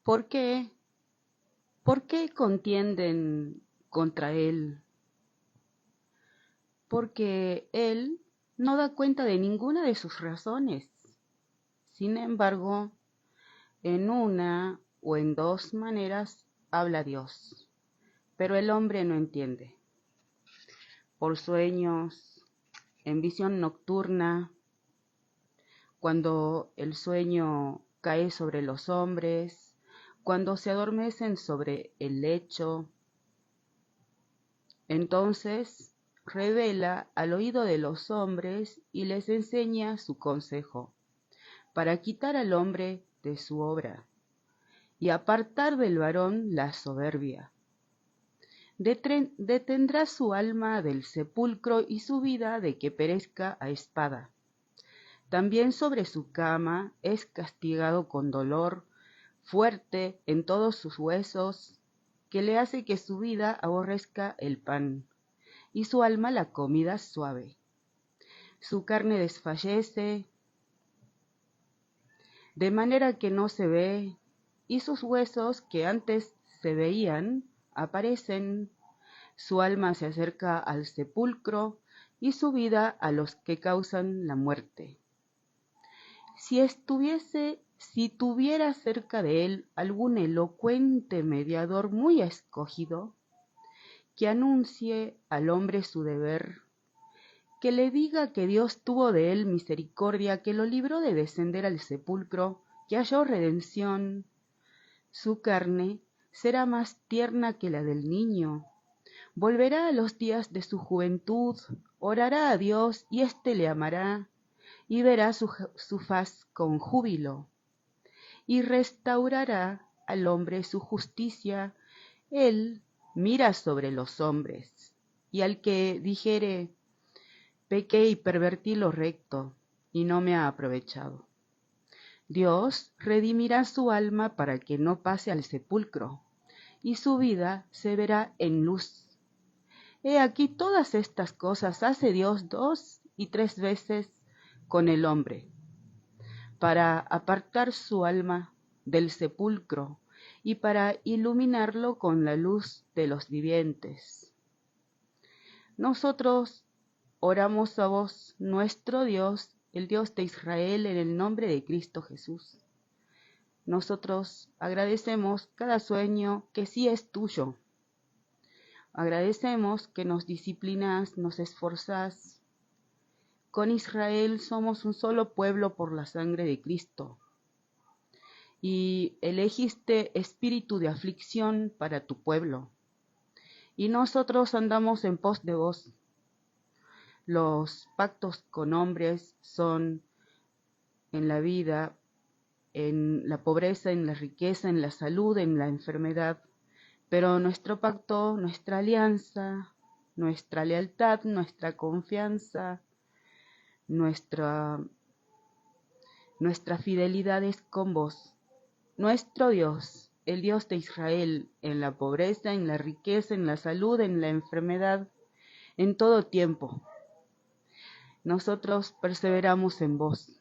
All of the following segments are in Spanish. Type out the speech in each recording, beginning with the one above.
¿Por qué? ¿Por qué contienden contra él? Porque él no da cuenta de ninguna de sus razones. Sin embargo, en una o en dos maneras habla Dios, pero el hombre no entiende. Por sueños, en visión nocturna, cuando el sueño cae sobre los hombres, cuando se adormecen sobre el lecho, entonces revela al oído de los hombres y les enseña su consejo, para quitar al hombre de su obra y apartar del varón la soberbia. Detendrá su alma del sepulcro y su vida de que perezca a espada. También sobre su cama es castigado con dolor fuerte en todos sus huesos, que le hace que su vida aborrezca el pan, y su alma la comida suave. Su carne desfallece, de manera que no se ve, y sus huesos que antes se veían, aparecen. Su alma se acerca al sepulcro, y su vida a los que causan la muerte. Si tuviera cerca de él algún elocuente mediador muy escogido, que anuncie al hombre su deber, que le diga que Dios tuvo de él misericordia, que lo libró de descender al sepulcro, que halló redención, su carne será más tierna que la del niño, volverá a los días de su juventud, orará a Dios y éste le amará, y verá su faz con júbilo, y restaurará al hombre su justicia. Él mira sobre los hombres, y al que dijere, pequé y pervertí lo recto, y no me ha aprovechado. Dios redimirá su alma para que no pase al sepulcro, y su vida se verá en luz. He aquí todas estas cosas hace Dios 2 y 3 veces con el hombre, para apartar su alma del sepulcro y para iluminarlo con la luz de los vivientes. Nosotros oramos a vos, nuestro Dios, el Dios de Israel, en el nombre de Cristo Jesús. Nosotros agradecemos cada sueño que sí es tuyo. Agradecemos que nos disciplinas, nos esforzás. Con Israel somos un solo pueblo por la sangre de Cristo. Y elegiste espíritu de aflicción para tu pueblo. Y nosotros andamos en pos de vos. Los pactos con hombres son en la vida, en la pobreza, en la riqueza, en la salud, en la enfermedad. Pero nuestro pacto, nuestra alianza, nuestra lealtad, nuestra confianza, nuestra fidelidad es con vos, nuestro Dios, el Dios de Israel, en la pobreza, en la riqueza, en la salud, en la enfermedad, en todo tiempo. Nosotros perseveramos en vos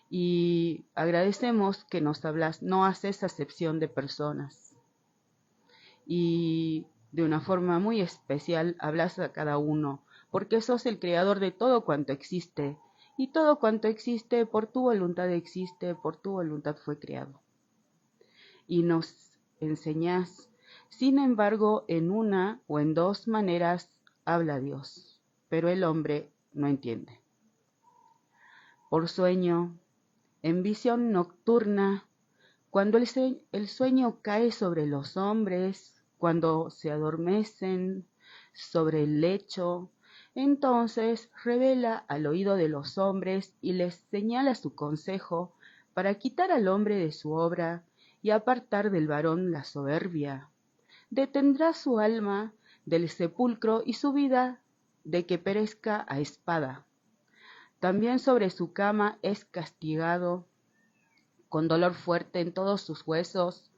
y agradecemos que nos hablas, no haces acepción de personas y de una forma muy especial hablas a cada uno, porque sos el creador de todo cuanto existe, y todo cuanto existe por tu voluntad existe, por tu voluntad fue creado. Y nos enseñás, sin embargo, en una o en dos maneras habla Dios, pero el hombre no entiende. Por sueño, en visión nocturna, cuando el sueño cae sobre los hombres, cuando se adormecen sobre el lecho, entonces revela al oído de los hombres y les señala su consejo para quitar al hombre de su obra y apartar del varón la soberbia. Detendrá su alma del sepulcro y su vida de que perezca a espada. También sobre su cama es castigado con dolor fuerte en todos sus huesos,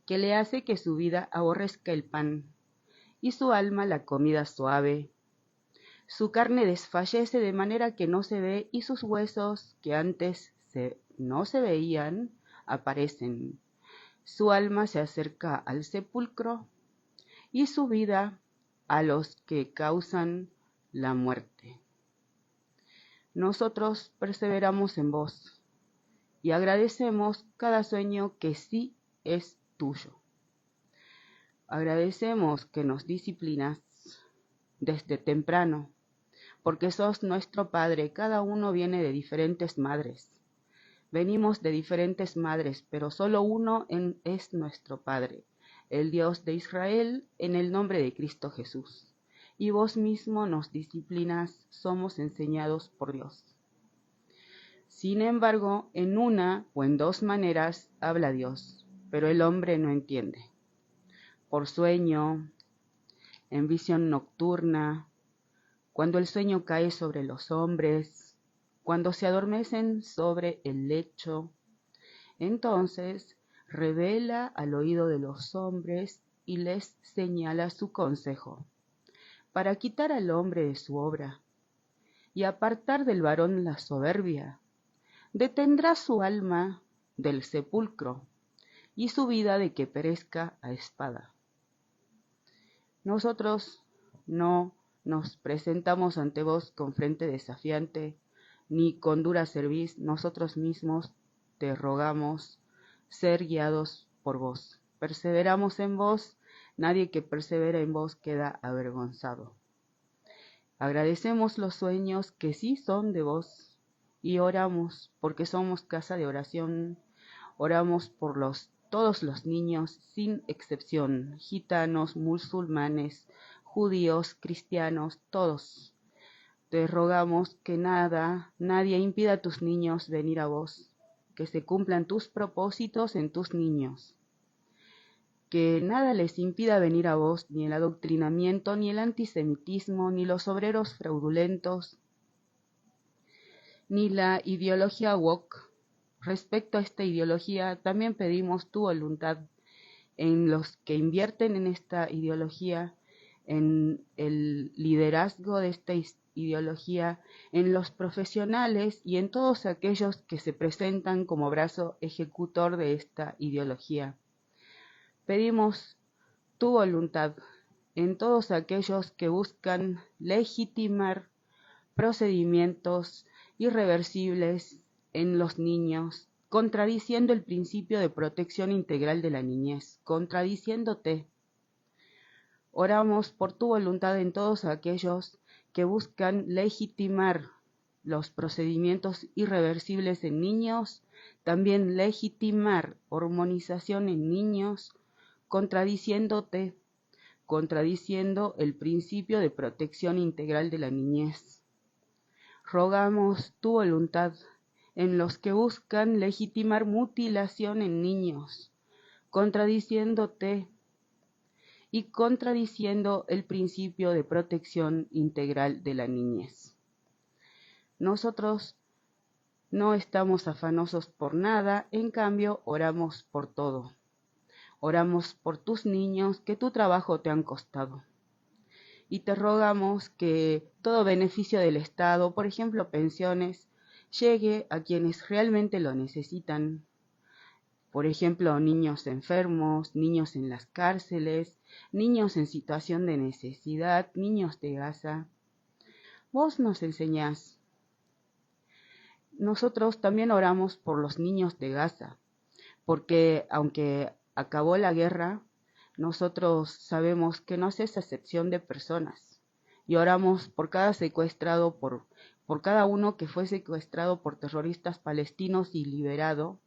que le hace que su vida aborrezca el pan, y su alma la comida suave. Su carne desfallece de manera que no se ve, y sus huesos, que antes no se veían, aparecen. Su alma se acerca al sepulcro y su vida a los que causan la muerte. Nosotros perseveramos en vos y agradecemos cada sueño que sí es tuyo. Agradecemos que nos disciplinas desde temprano, porque sos nuestro Padre. Cada uno viene de diferentes madres. Venimos de diferentes madres, pero solo uno es nuestro Padre, el Dios de Israel, en el nombre de Cristo Jesús. Y vos mismo nos disciplinas, somos enseñados por Dios. Sin embargo, en una o en dos maneras habla Dios, pero el hombre no entiende. Por sueño, en visión nocturna, cuando el sueño cae sobre los hombres, cuando se adormecen sobre el lecho, entonces revela al oído de los hombres y les señala su consejo, para quitar al hombre de su obra y apartar del varón la soberbia. Detendrá su alma del sepulcro y su vida de que perezca a espada. Nosotros no nos presentamos ante vos con frente desafiante, ni con dura cerviz. Nosotros mismos te rogamos ser guiados por vos. Perseveramos en vos, nadie que persevera en vos queda avergonzado. Agradecemos los sueños que sí son de vos y oramos porque somos casa de oración. Oramos por todos los niños sin excepción, gitanos, musulmanes, judíos, cristianos, todos. Te rogamos que nadie impida a tus niños venir a vos, que se cumplan tus propósitos en tus niños, que nada les impida venir a vos, ni el adoctrinamiento, ni el antisemitismo, ni los obreros fraudulentos, ni la ideología woke. Respecto a esta ideología, también pedimos tu voluntad en los que invierten en esta ideología, en el liderazgo de esta ideología, en los profesionales y en todos aquellos que se presentan como brazo ejecutor de esta ideología. Pedimos tu voluntad en todos aquellos que buscan legitimar procedimientos irreversibles en los niños, contradiciendo el principio de protección integral de la niñez, contradiciéndote. Oramos por tu voluntad en todos aquellos que buscan legitimar los procedimientos irreversibles en niños, también legitimar hormonización en niños, contradiciéndote, contradiciendo el principio de protección integral de la niñez. Rogamos tu voluntad en los que buscan legitimar mutilación en niños, contradiciéndote y contradiciendo el principio de protección integral de la niñez. Nosotros no estamos afanosos por nada, en cambio oramos por todo. Oramos por tus niños que tu trabajo te han costado. Y te rogamos que todo beneficio del Estado, por ejemplo pensiones, llegue a quienes realmente lo necesitan. Por ejemplo, niños enfermos, niños en las cárceles, niños en situación de necesidad, niños de Gaza. Vos nos enseñás. Nosotros también oramos por los niños de Gaza, porque aunque acabó la guerra, nosotros sabemos que no es excepción de personas y oramos por cada secuestrado, por cada uno que fue secuestrado por terroristas palestinos y liberado.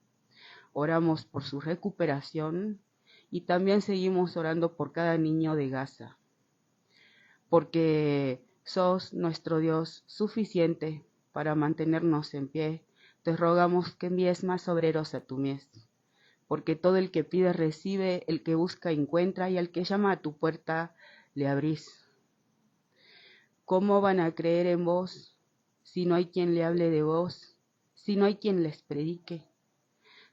Oramos por su recuperación y también seguimos orando por cada niño de Gaza, porque sos nuestro Dios suficiente para mantenernos en pie. Te rogamos que envíes más obreros a tu mies, porque todo el que pide recibe, el que busca encuentra, y al que llama a tu puerta le abrís. ¿Cómo van a creer en vos si no hay quien le hable de vos, si no hay quien les predique?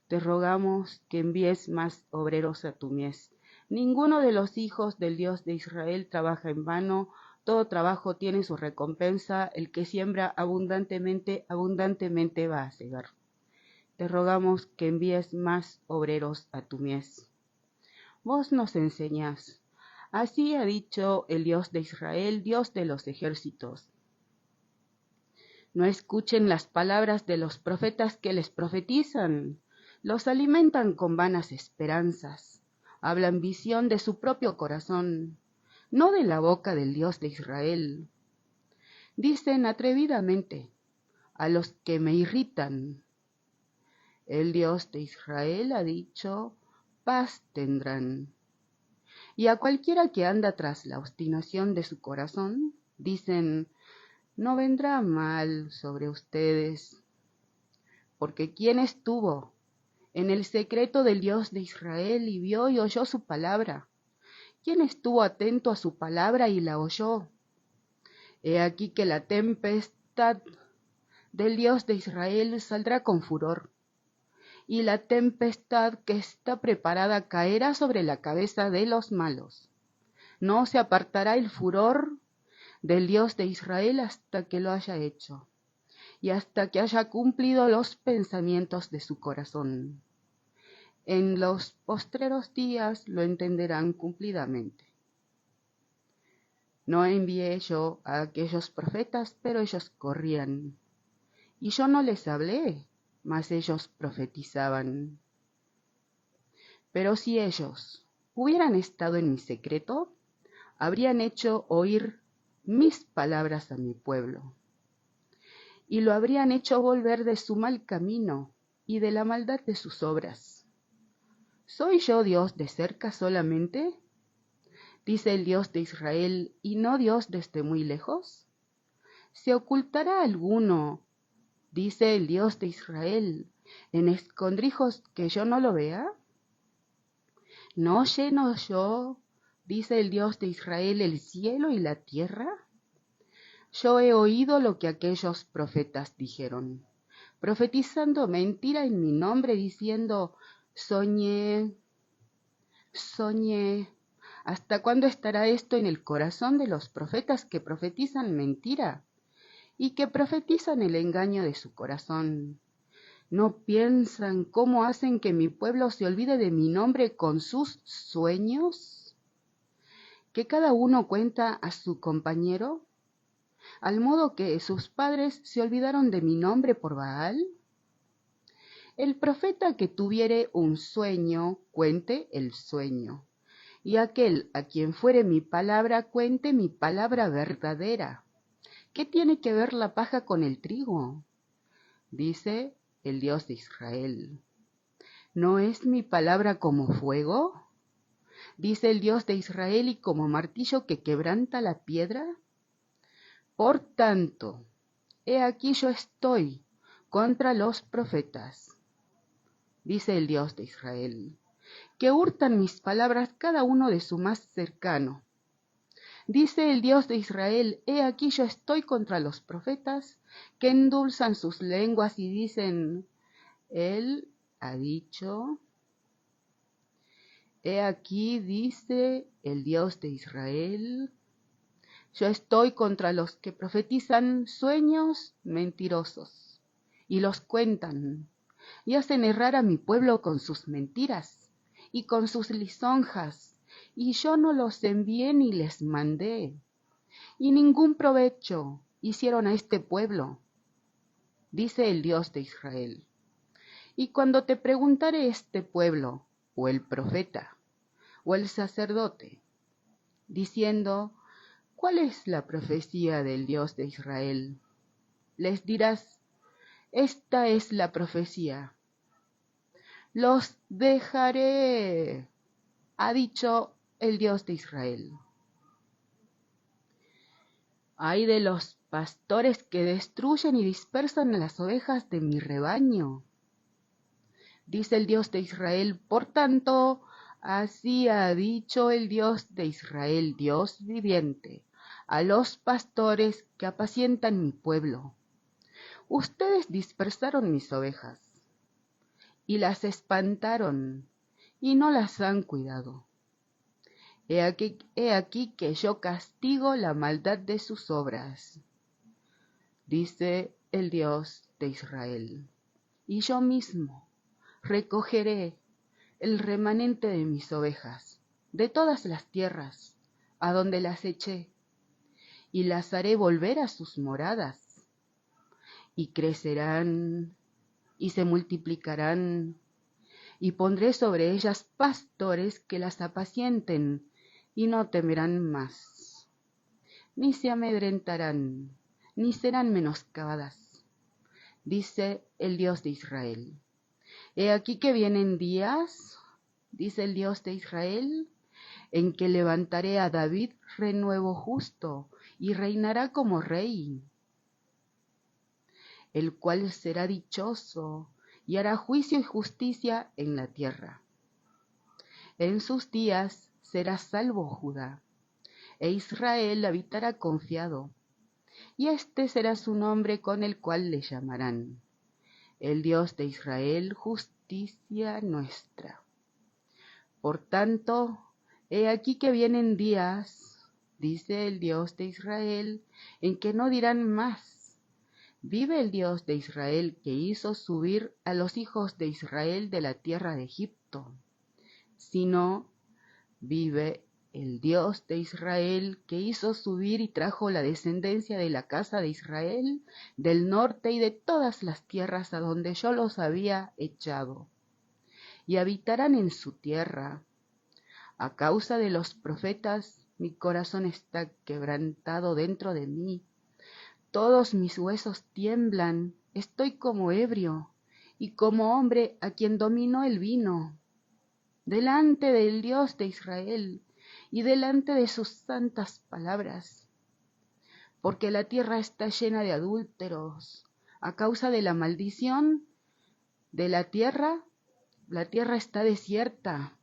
Te rogamos que envíes más obreros a tu mies. Ninguno de los hijos del Dios de Israel trabaja en vano, todo trabajo tiene su recompensa, el que siembra abundantemente, abundantemente va a segar. te rogamos que envíes más obreros a tu mies. Vos nos enseñás. Así ha dicho el Dios de Israel, Dios de los ejércitos. No escuchen las palabras de los profetas que les profetizan. Los alimentan con vanas esperanzas. Hablan visión de su propio corazón, no de la boca del Dios de Israel. Dicen atrevidamente a los que me irritan. El Dios de Israel ha dicho, paz tendrán. Y a cualquiera que anda tras la obstinación de su corazón, dicen, no vendrá mal sobre ustedes. Porque ¿quién estuvo en el secreto del Dios de Israel y vio y oyó su palabra? ¿Quién estuvo atento a su palabra y la oyó? He aquí que la tempestad del Dios de Israel saldrá con furor, y la tempestad que está preparada caerá sobre la cabeza de los malos. No se apartará el furor del Dios de Israel hasta que lo haya hecho, y hasta que haya cumplido los pensamientos de su corazón. En los postreros días lo entenderán cumplidamente. No envié yo a aquellos profetas, pero ellos corrían. Y yo no les hablé, mas ellos profetizaban. Pero si ellos hubieran estado en mi secreto, habrían hecho oír mis palabras a mi pueblo, y lo habrían hecho volver de su mal camino y de la maldad de sus obras. ¿Soy yo Dios de cerca solamente? Dice el Dios de Israel, y no Dios desde muy lejos. ¿Se ocultará alguno, dice el Dios de Israel, en escondrijos que yo no lo vea? ¿No lleno yo, dice el Dios de Israel, el cielo y la tierra? Yo he oído lo que aquellos profetas dijeron, profetizando mentira en mi nombre, diciendo, soñé. ¿Hasta cuándo estará esto en el corazón de los profetas que profetizan mentira y que profetizan el engaño de su corazón? ¿No piensan cómo hacen que mi pueblo se olvide de mi nombre con sus sueños? ¿Que cada uno cuenta a su compañero? ¿Al modo que sus padres se olvidaron de mi nombre por Baal? El profeta que tuviere un sueño, cuente el sueño, y aquel a quien fuere mi palabra, cuente mi palabra verdadera. ¿Qué tiene que ver la paja con el trigo? Dice el Dios de Israel. ¿No es mi palabra como fuego? Dice el Dios de Israel, y como martillo que quebranta la piedra. Por tanto, he aquí yo estoy contra los profetas, dice el Dios de Israel, que hurtan mis palabras cada uno de su más cercano. Dice el Dios de Israel, he aquí yo estoy contra los profetas, que endulzan sus lenguas y dicen, Él ha dicho. He aquí, dice el Dios de Israel, yo estoy contra los que profetizan sueños mentirosos y los cuentan y hacen errar a mi pueblo con sus mentiras y con sus lisonjas, y yo no los envié ni les mandé, y ningún provecho hicieron a este pueblo, dice el Dios de Israel. Y cuando te preguntare este pueblo, o el profeta, o el sacerdote, diciendo, ¿cuál es la profecía del Dios de Israel? Les dirás, esta es la profecía. Los dejaré, ha dicho el Dios de Israel. Ay de los pastores que destruyen y dispersan las ovejas de mi rebaño, dice el Dios de Israel. Por tanto, así ha dicho el Dios de Israel, Dios viviente, a los pastores que apacientan mi pueblo. Ustedes dispersaron mis ovejas y las espantaron y no las han cuidado. He aquí que yo castigo la maldad de sus obras, dice el Dios de Israel. y yo mismo recogeré el remanente de mis ovejas, de todas las tierras, a donde las eché, y las haré volver a sus moradas, y crecerán, y se multiplicarán, y pondré sobre ellas pastores que las apacienten, y no temerán más, ni se amedrentarán, ni serán menoscabadas, dice el Dios de Israel. He aquí que vienen días, dice el Dios de Israel, en que levantaré a David renuevo justo, y reinará como rey, el cual será dichoso, y hará juicio y justicia en la tierra. En sus días será salvo Judá, e Israel habitará confiado, y este será su nombre con el cual le llamarán: el Dios de Israel, justicia nuestra. Por tanto, he aquí que vienen días, dice el Dios de Israel, en que no dirán más: vive el Dios de Israel, que hizo subir a los hijos de Israel de la tierra de Egipto, sino: vive el Dios de Israel, que hizo subir y trajo la descendencia de la casa de Israel del norte y de todas las tierras a donde yo los había echado, y habitarán en su tierra. A causa de los profetas, mi corazón está quebrantado dentro de mí. Todos mis huesos tiemblan, estoy como ebrio, y como hombre a quien dominó el vino. Delante del Dios de Israel y delante de sus santas palabras, porque la tierra está llena de adúlteros. A causa de la maldición de la tierra está desierta.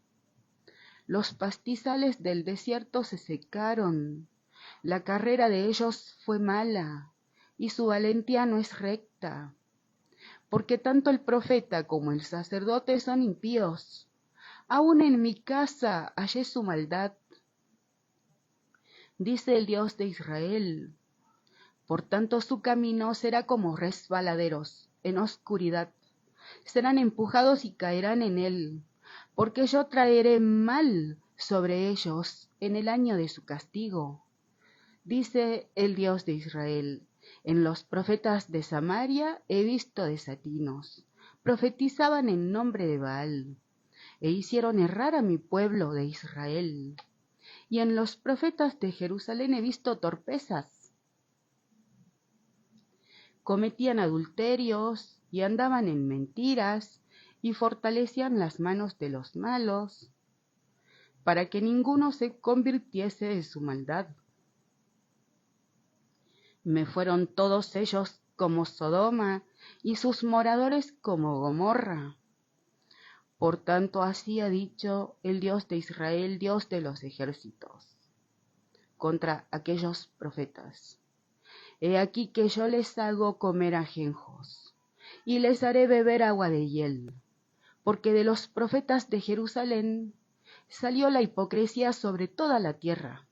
Los pastizales del desierto se secaron, la carrera de ellos fue mala, y su valentía no es recta, porque tanto el profeta como el sacerdote son impíos. Aún en mi casa hallé su maldad, dice el Dios de Israel. Por tanto su camino será como resbaladeros en oscuridad, serán empujados y caerán en él, porque yo traeré mal sobre ellos en el año de su castigo, dice el Dios de Israel. En los profetas de Samaria he visto desatinos, profetizaban en nombre de Baal, e hicieron errar a mi pueblo de Israel. Y en los profetas de Jerusalén he visto torpezas. Cometían adulterios y andaban en mentiras y fortalecían las manos de los malos, para que ninguno se convirtiese de su maldad. Me fueron todos ellos como Sodoma y sus moradores como Gomorra. Por tanto, así ha dicho el Dios de Israel, Dios de los ejércitos, contra aquellos profetas: he aquí que yo les hago comer ajenjos, y les haré beber agua de hiel, porque de los profetas de Jerusalén salió la hipocresía sobre toda la tierra.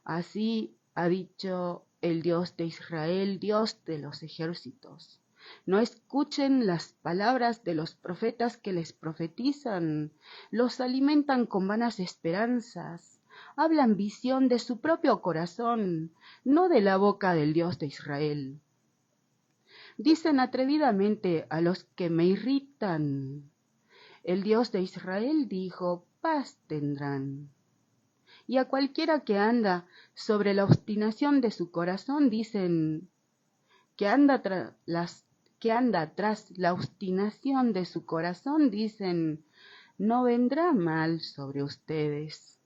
Así ha dicho el Dios de Israel, Dios de los ejércitos: no escuchen las palabras de los profetas que les profetizan, los alimentan con vanas esperanzas, hablan visión de su propio corazón, no de la boca del Dios de Israel. Dicen atrevidamente a los que me irritan: el Dios de Israel dijo, paz tendrán. Y a cualquiera que anda sobre la obstinación de su corazón dicen: que anda tras la obstinación de su corazón dicen, no vendrá mal sobre ustedes.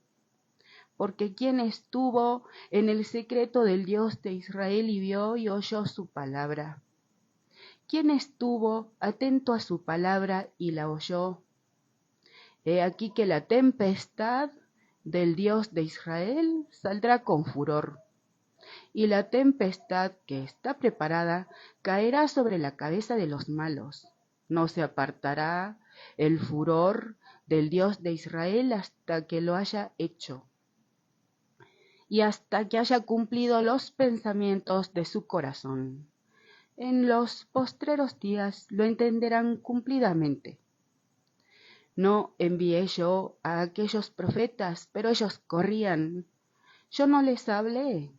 Porque quien estuvo en el secreto del Dios de Israel y vio y oyó su palabra. ¿Quién estuvo atento a su palabra y la oyó? He aquí que la tempestad del Dios de Israel saldrá con furor, y la tempestad que está preparada caerá sobre la cabeza de los malos. No se apartará el furor del Dios de Israel hasta que lo haya hecho, y hasta que haya cumplido los pensamientos de su corazón. En los postreros días lo entenderán cumplidamente. No envié yo a aquellos profetas, pero ellos corrían. Yo no les hablé,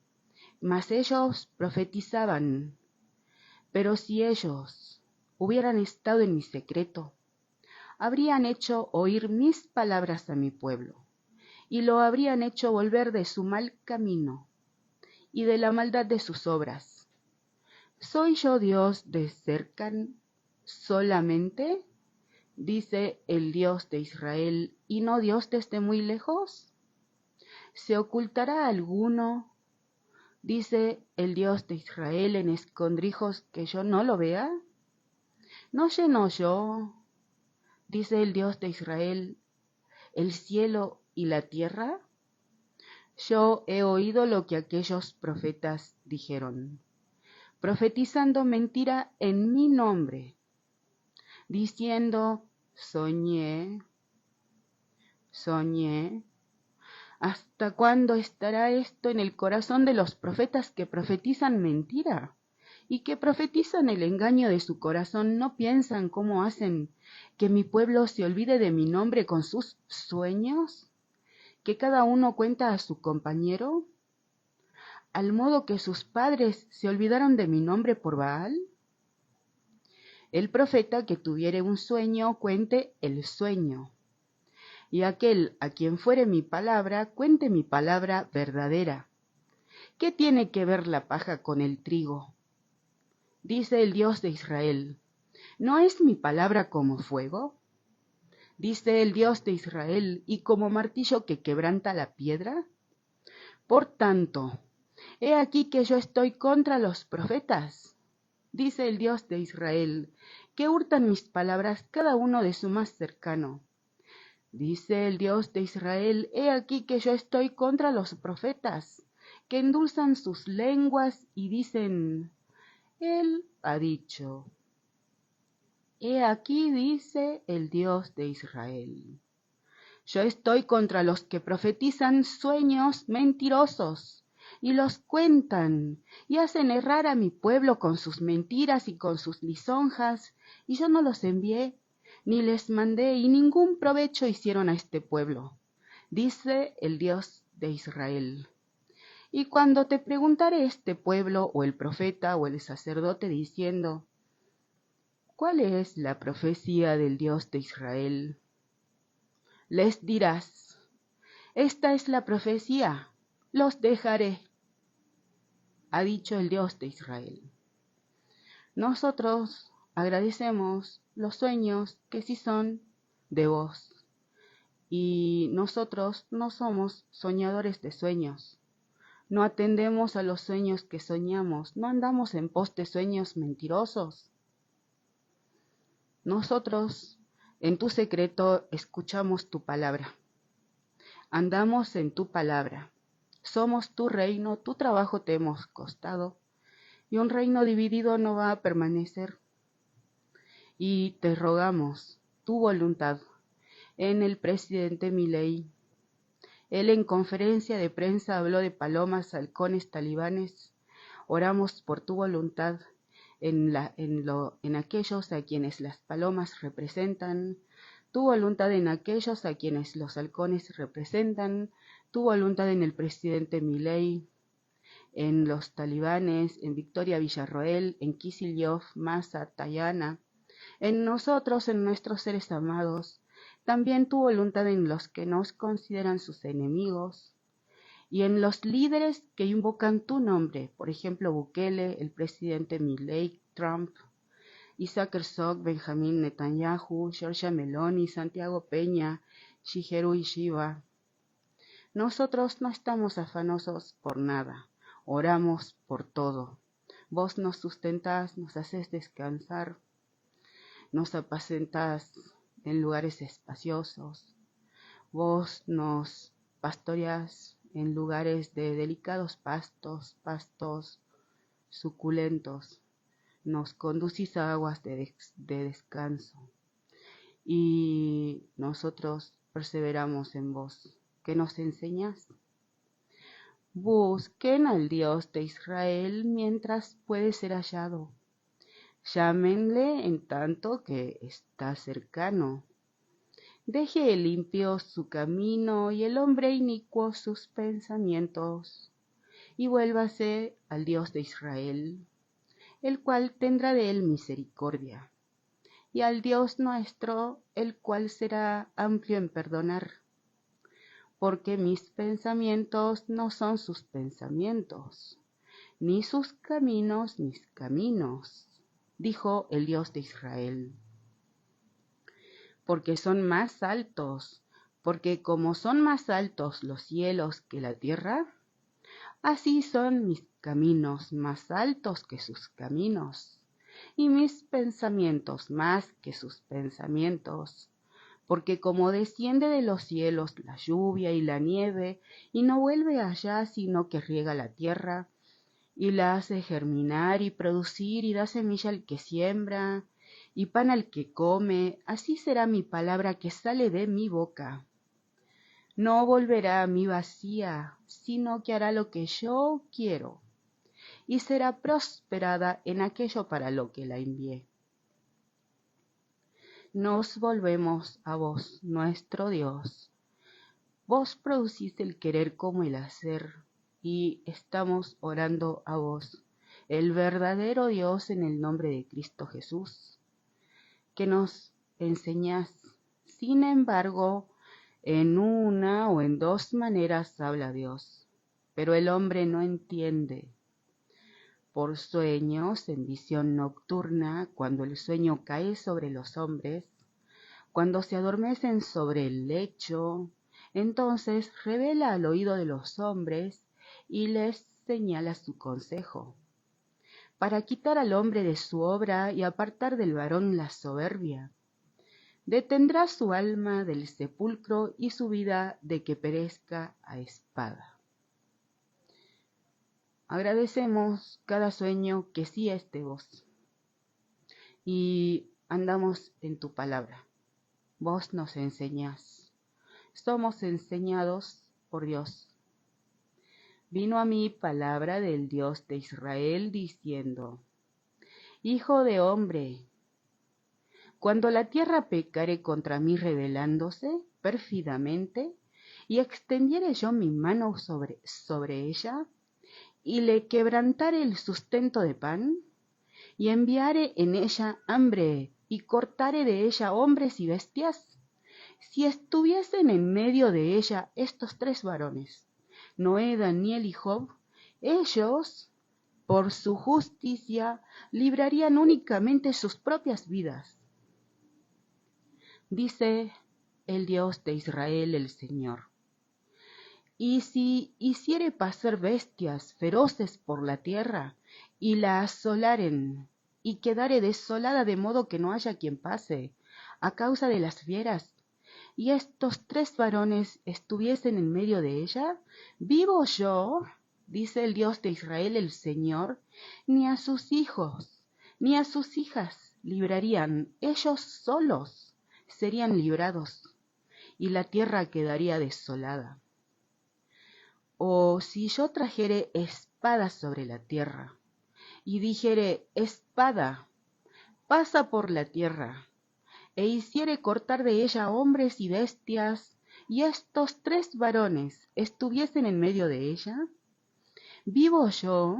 mas ellos profetizaban. Pero si ellos hubieran estado en mi secreto, habrían hecho oír mis palabras a mi pueblo, y lo habrían hecho volver de su mal camino y de la maldad de sus obras. ¿Soy yo Dios de cerca solamente? Dice el Dios de Israel, y no Dios desde muy lejos. ¿Se ocultará alguno, dice el Dios de Israel, en escondrijos que yo no lo vea? ¿No lleno yo, dice el Dios de Israel, el cielo y la tierra? Yo he oído lo que aquellos profetas dijeron, profetizando mentira en mi nombre, diciendo, soñé. ¿Hasta cuándo estará esto en el corazón de los profetas que profetizan mentira? Y que profetizan el engaño de su corazón, ¿no piensan cómo hacen que mi pueblo se olvide de mi nombre con sus sueños? ¿Que cada uno cuenta a su compañero? ¿Al modo que sus padres se olvidaron de mi nombre por Baal? El profeta que tuviere un sueño, cuente el sueño. Y aquel a quien fuere mi palabra, cuente mi palabra verdadera. ¿Qué tiene que ver la paja con el trigo? Dice el Dios de Israel, ¿no es mi palabra como fuego? Dice el Dios de Israel, y como martillo que quebranta la piedra. Por tanto, he aquí que yo estoy contra los profetas, dice el Dios de Israel, que hurtan mis palabras cada uno de su más cercano. Dice el Dios de Israel, he aquí que yo estoy contra los profetas, que endulzan sus lenguas y dicen, Él ha dicho. He aquí dice el Dios de Israel. Yo estoy contra los que profetizan sueños mentirosos y los cuentan y hacen errar a mi pueblo con sus mentiras y con sus lisonjas, y yo no los envié, ni les mandé, y ningún provecho hicieron a este pueblo, dice el Dios de Israel. Y cuando te preguntare este pueblo, o el profeta, o el sacerdote, diciendo, ¿cuál es la profecía del Dios de Israel? Les dirás, esta es la profecía, los dejaré, ha dicho el Dios de Israel. Nosotros agradecemos los sueños que sí son de vos, y nosotros no somos soñadores de sueños. No atendemos a los sueños que soñamos, no andamos en pos de sueños mentirosos. Nosotros, en tu secreto, escuchamos tu palabra. Andamos en tu palabra. Somos tu reino, tu trabajo te hemos costado, y un reino dividido no va a permanecer. Y te rogamos tu voluntad en el presidente Milei. Él en conferencia de prensa habló de palomas, halcones, talibanes. Oramos por tu voluntad en aquellos a quienes las palomas representan, tu voluntad en aquellos a quienes los halcones representan, tu voluntad en el presidente Milei, en los talibanes, en Victoria Villarroel, en Kicillof, Massa, Tayana, en nosotros, en nuestros seres amados, también tu voluntad en los que nos consideran sus enemigos, y en los líderes que invocan tu nombre, por ejemplo Bukele, el presidente Milei, Trump, Isaac Herzog, Benjamín Netanyahu, Giorgia Meloni, Santiago Peña, Shigeru Ishiba. Nosotros no estamos afanosos por nada, oramos por todo. Vos nos sustentás, nos haces descansar, nos apacentás en lugares espaciosos. Vos nos pastoreás en lugares de delicados pastos suculentos. Nos conducís a aguas de descanso. Y nosotros perseveramos en vos. ¿Qué nos enseñas? Busquen al Dios de Israel mientras puede ser hallado. Llámenle en tanto que está cercano. Deje el impío su camino y el hombre inicuo sus pensamientos, y vuélvase al Dios de Israel, el cual tendrá de él misericordia, y al Dios nuestro, el cual será amplio en perdonar. Porque mis pensamientos no son sus pensamientos, ni sus caminos mis caminos, dijo el Dios de Israel. Porque son más altos, porque como son más altos los cielos que la tierra, así son mis caminos más altos que sus caminos, y mis pensamientos más que sus pensamientos. Porque como desciende de los cielos la lluvia y la nieve, y no vuelve allá sino que riega la tierra, y la hace germinar y producir, y da semilla al que siembra, y pan al que come, así será mi palabra que sale de mi boca. No volverá a mí vacía, sino que hará lo que yo quiero, y será prosperada en aquello para lo que la envié. Nos volvemos a vos, nuestro Dios. Vos producís el querer como el hacer, y estamos orando a vos, el verdadero Dios, en el nombre de Cristo Jesús, que nos enseñás. Sin embargo, en una o en dos maneras habla Dios, pero el hombre no entiende. Por sueños, en visión nocturna, cuando el sueño cae sobre los hombres, cuando se adormecen sobre el lecho, entonces revela al oído de los hombres y les señala su consejo, para quitar al hombre de su obra y apartar del varón la soberbia. Detendrá su alma del sepulcro y su vida de que perezca a espada. Agradecemos cada sueño que sí es de vos y andamos en tu palabra. Vos nos enseñás. Somos enseñados por Dios. Vino a mí palabra del Dios de Israel diciendo: Hijo de hombre, cuando la tierra pecare contra mí rebelándose pérfidamente, y extendiere yo mi mano sobre ella, y le quebrantare el sustento de pan, y enviare en ella hambre, y cortare de ella hombres y bestias, si estuviesen en medio de ella estos tres varones, Noé, Daniel y Job, ellos, por su justicia, librarían únicamente sus propias vidas. Dice el Dios de Israel, el Señor: y si hiciere pasar bestias feroces por la tierra, y la asolaren, y quedare desolada de modo que no haya quien pase, a causa de las fieras, y estos tres varones estuviesen en medio de ella, vivo yo, dice el Dios de Israel, el Señor, ni a sus hijos, ni a sus hijas librarían, ellos solos serían librados, y la tierra quedaría desolada. O si yo trajere espada sobre la tierra, y dijere: espada, pasa por la tierra, e hiciere cortar de ella hombres y bestias, y estos tres varones estuviesen en medio de ella, vivo yo,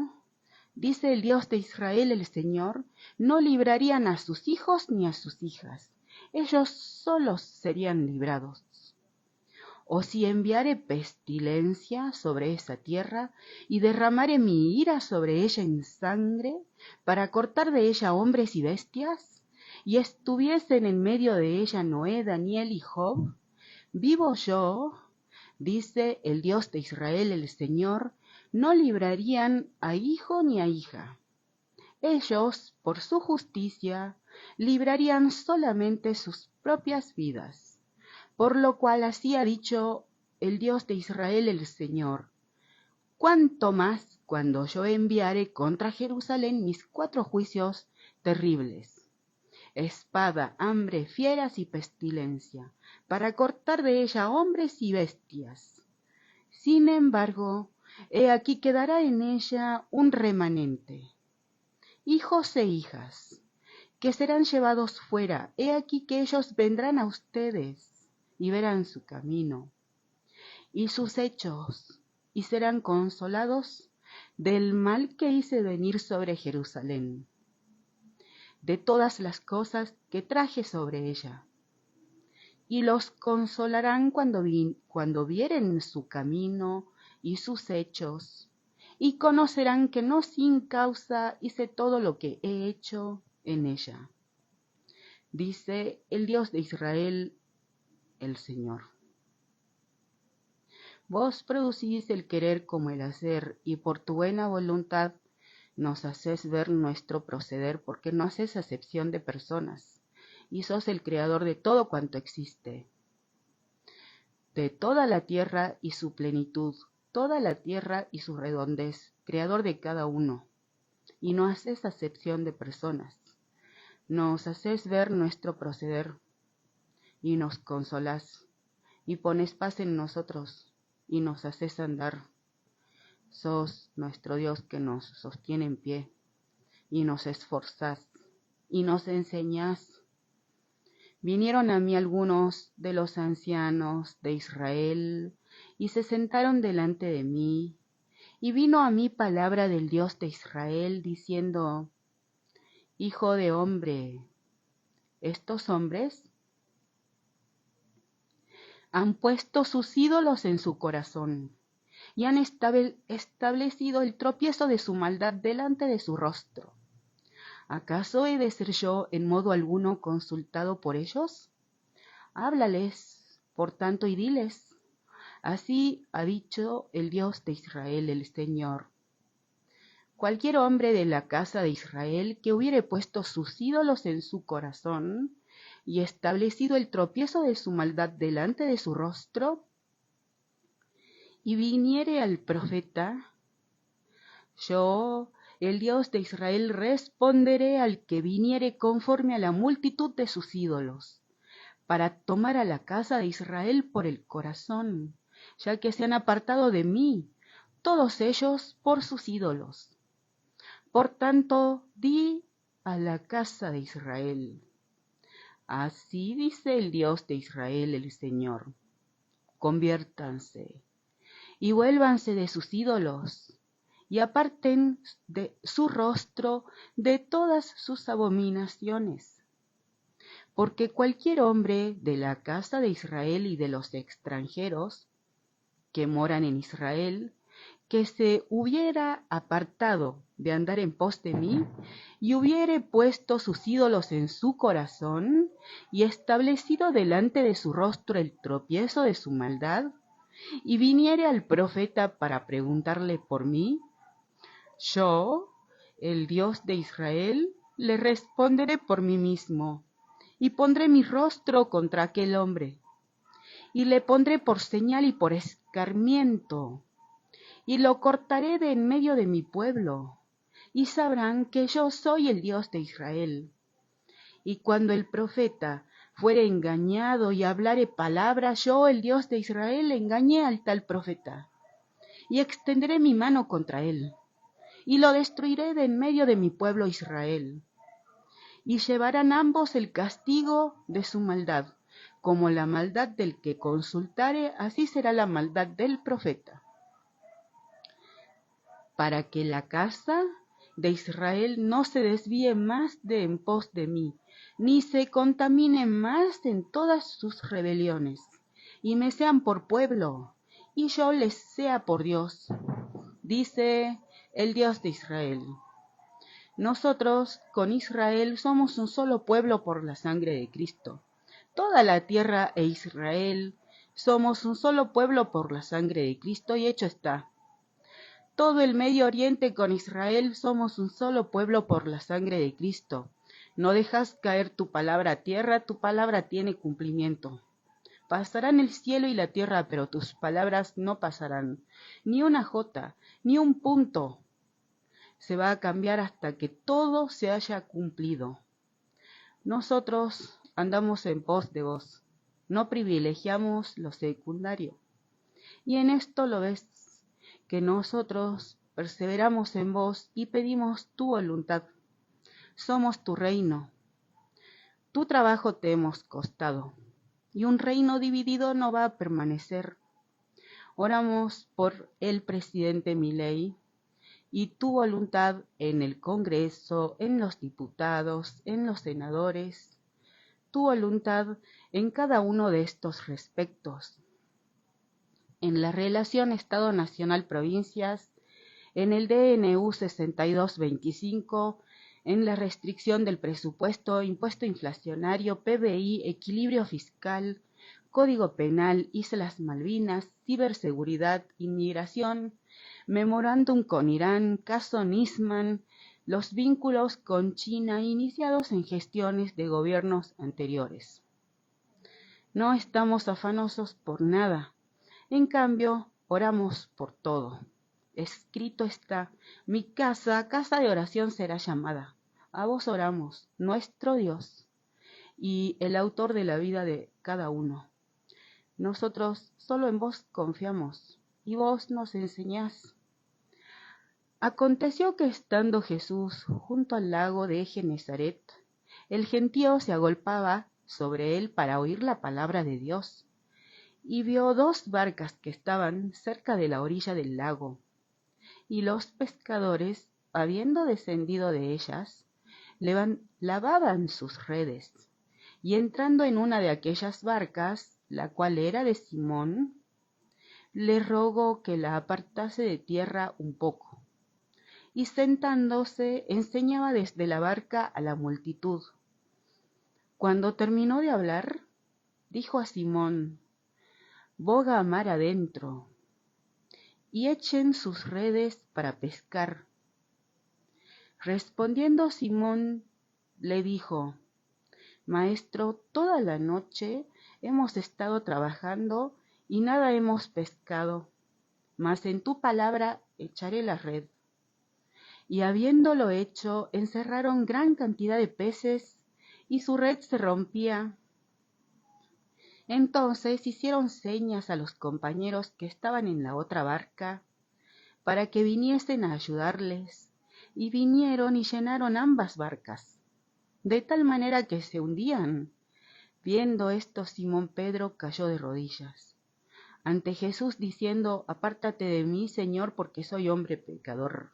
dice el Dios de Israel, el Señor, no librarían a sus hijos ni a sus hijas, ellos solos serían librados. O si enviare pestilencia sobre esa tierra, y derramare mi ira sobre ella en sangre, para cortar de ella hombres y bestias, y estuviesen en medio de ella Noé, Daniel y Job, vivo yo, dice el Dios de Israel, el Señor, no librarían a hijo ni a hija. Ellos, por su justicia, librarían solamente sus propias vidas. Por lo cual así ha dicho el Dios de Israel, el Señor: cuánto más cuando yo enviare contra Jerusalén mis 4 juicios terribles: espada, hambre, fieras y pestilencia, para cortar de ella hombres y bestias. Sin embargo, he aquí quedará en ella un remanente, hijos e hijas, que serán llevados fuera. He aquí que ellos vendrán a ustedes y verán su camino y sus hechos, y serán consolados del mal que hice venir sobre Jerusalén, de todas las cosas que traje sobre ella. Y los consolarán cuando vieren su camino y sus hechos, y conocerán que no sin causa hice todo lo que he hecho en ella. Dice el Dios de Israel, el Señor. Vos producís el querer como el hacer, y por tu buena voluntad nos haces ver nuestro proceder, porque no haces acepción de personas, y sos el creador de todo cuanto existe, de toda la tierra y su plenitud, toda la tierra y su redondez, creador de cada uno, y no haces acepción de personas. Nos haces ver nuestro proceder, y nos consolás, y pones paz en nosotros, y nos haces andar. Sos nuestro Dios que nos sostiene en pie, y nos esforzás, y nos enseñás. Vinieron a mí algunos de los ancianos de Israel, y se sentaron delante de mí, y vino a mí palabra del Dios de Israel, diciendo: Hijo de hombre, estos hombres han puesto sus ídolos en su corazón, y han establecido el tropiezo de su maldad delante de su rostro. ¿Acaso he de ser yo en modo alguno consultado por ellos? Háblales, por tanto, y diles: así ha dicho el Dios de Israel, el Señor. Cualquier hombre de la casa de Israel que hubiere puesto sus ídolos en su corazón y establecido el tropiezo de su maldad delante de su rostro, y viniere al profeta, yo, el Dios de Israel, responderé al que viniere conforme a la multitud de sus ídolos, para tomar a la casa de Israel por el corazón, ya que se han apartado de mí, todos ellos por sus ídolos. Por tanto, di a la casa de Israel: así dice el Dios de Israel, el Señor, conviértanse y vuélvanse de sus ídolos, y aparten de su rostro de todas sus abominaciones. Porque cualquier hombre de la casa de Israel y de los extranjeros que moran en Israel, que se hubiera apartado de andar en pos de mí, y hubiere puesto sus ídolos en su corazón, y establecido delante de su rostro el tropiezo de su maldad, y viniere al profeta para preguntarle por mí, yo, el Dios de Israel, le responderé por mí mismo, y pondré mi rostro contra aquel hombre, y le pondré por señal y por escarmiento, y lo cortaré de en medio de mi pueblo, y sabrán que yo soy el Dios de Israel. Y cuando el profeta fuere engañado y hablare palabras, yo, el Dios de Israel, engañé al tal profeta, y extenderé mi mano contra él, y lo destruiré de en medio de mi pueblo Israel. Y llevarán ambos el castigo de su maldad, como la maldad del que consultare, así será la maldad del profeta. Para que la casa de Israel no se desvíe más de en pos de mí, ni se contamine más en todas sus rebeliones, y me sean por pueblo, y yo les sea por Dios, dice el Dios de Israel. Nosotros con Israel somos un solo pueblo por la sangre de Cristo. Toda la tierra e Israel somos un solo pueblo por la sangre de Cristo, y hecho está. Todo el Medio Oriente con Israel somos un solo pueblo por la sangre de Cristo. No dejas caer tu palabra a tierra, tu palabra tiene cumplimiento. Pasarán el cielo y la tierra, pero tus palabras no pasarán. Ni una jota, ni un punto se va a cambiar hasta que todo se haya cumplido. Nosotros andamos en pos de vos, no privilegiamos lo secundario. Y en esto lo ves, que nosotros perseveramos en vos y pedimos tu voluntad. Somos tu reino, Tu trabajo te hemos costado, y un reino dividido no va a permanecer. Oramos por el presidente Milei y tu voluntad en el Congreso, en los diputados, en los senadores, tu voluntad en cada uno de estos respectos, en la relación Estado Nacional-Provincias, en el DNU 6225, en la restricción del presupuesto, impuesto inflacionario, PBI, equilibrio fiscal, Código Penal, Islas Malvinas, ciberseguridad, inmigración, memorándum con Irán, caso Nisman, los vínculos con China iniciados en gestiones de gobiernos anteriores. No estamos afanosos por nada, en cambio, oramos por todo. Escrito está, mi casa, casa de oración será llamada. A vos oramos, nuestro Dios, y el autor de la vida de cada uno. Nosotros solo en vos confiamos, y vos nos enseñás. Aconteció que estando Jesús junto al lago de Genezaret, el gentío se agolpaba sobre él para oír la palabra de Dios, y vio dos barcas que estaban cerca de la orilla del lago, y los pescadores, habiendo descendido de ellas, lavaban sus redes, y entrando en una de aquellas barcas, la cual era de Simón, le rogó que la apartase de tierra un poco, y sentándose enseñaba desde la barca a la multitud. Cuando terminó de hablar, dijo a Simón: boga a mar adentro, y echen sus redes para pescar. Respondiendo Simón, le dijo: Maestro, toda la noche hemos estado trabajando y nada hemos pescado, mas en tu palabra echaré la red. Y habiéndolo hecho, encerraron gran cantidad de peces, y su red se rompía. Entonces hicieron señas a los compañeros que estaban en la otra barca, para que viniesen a ayudarles, y vinieron y llenaron ambas barcas, de tal manera que se hundían. Viendo esto, Simón Pedro cayó de rodillas ante Jesús, diciendo: apártate de mí, Señor, porque soy hombre pecador.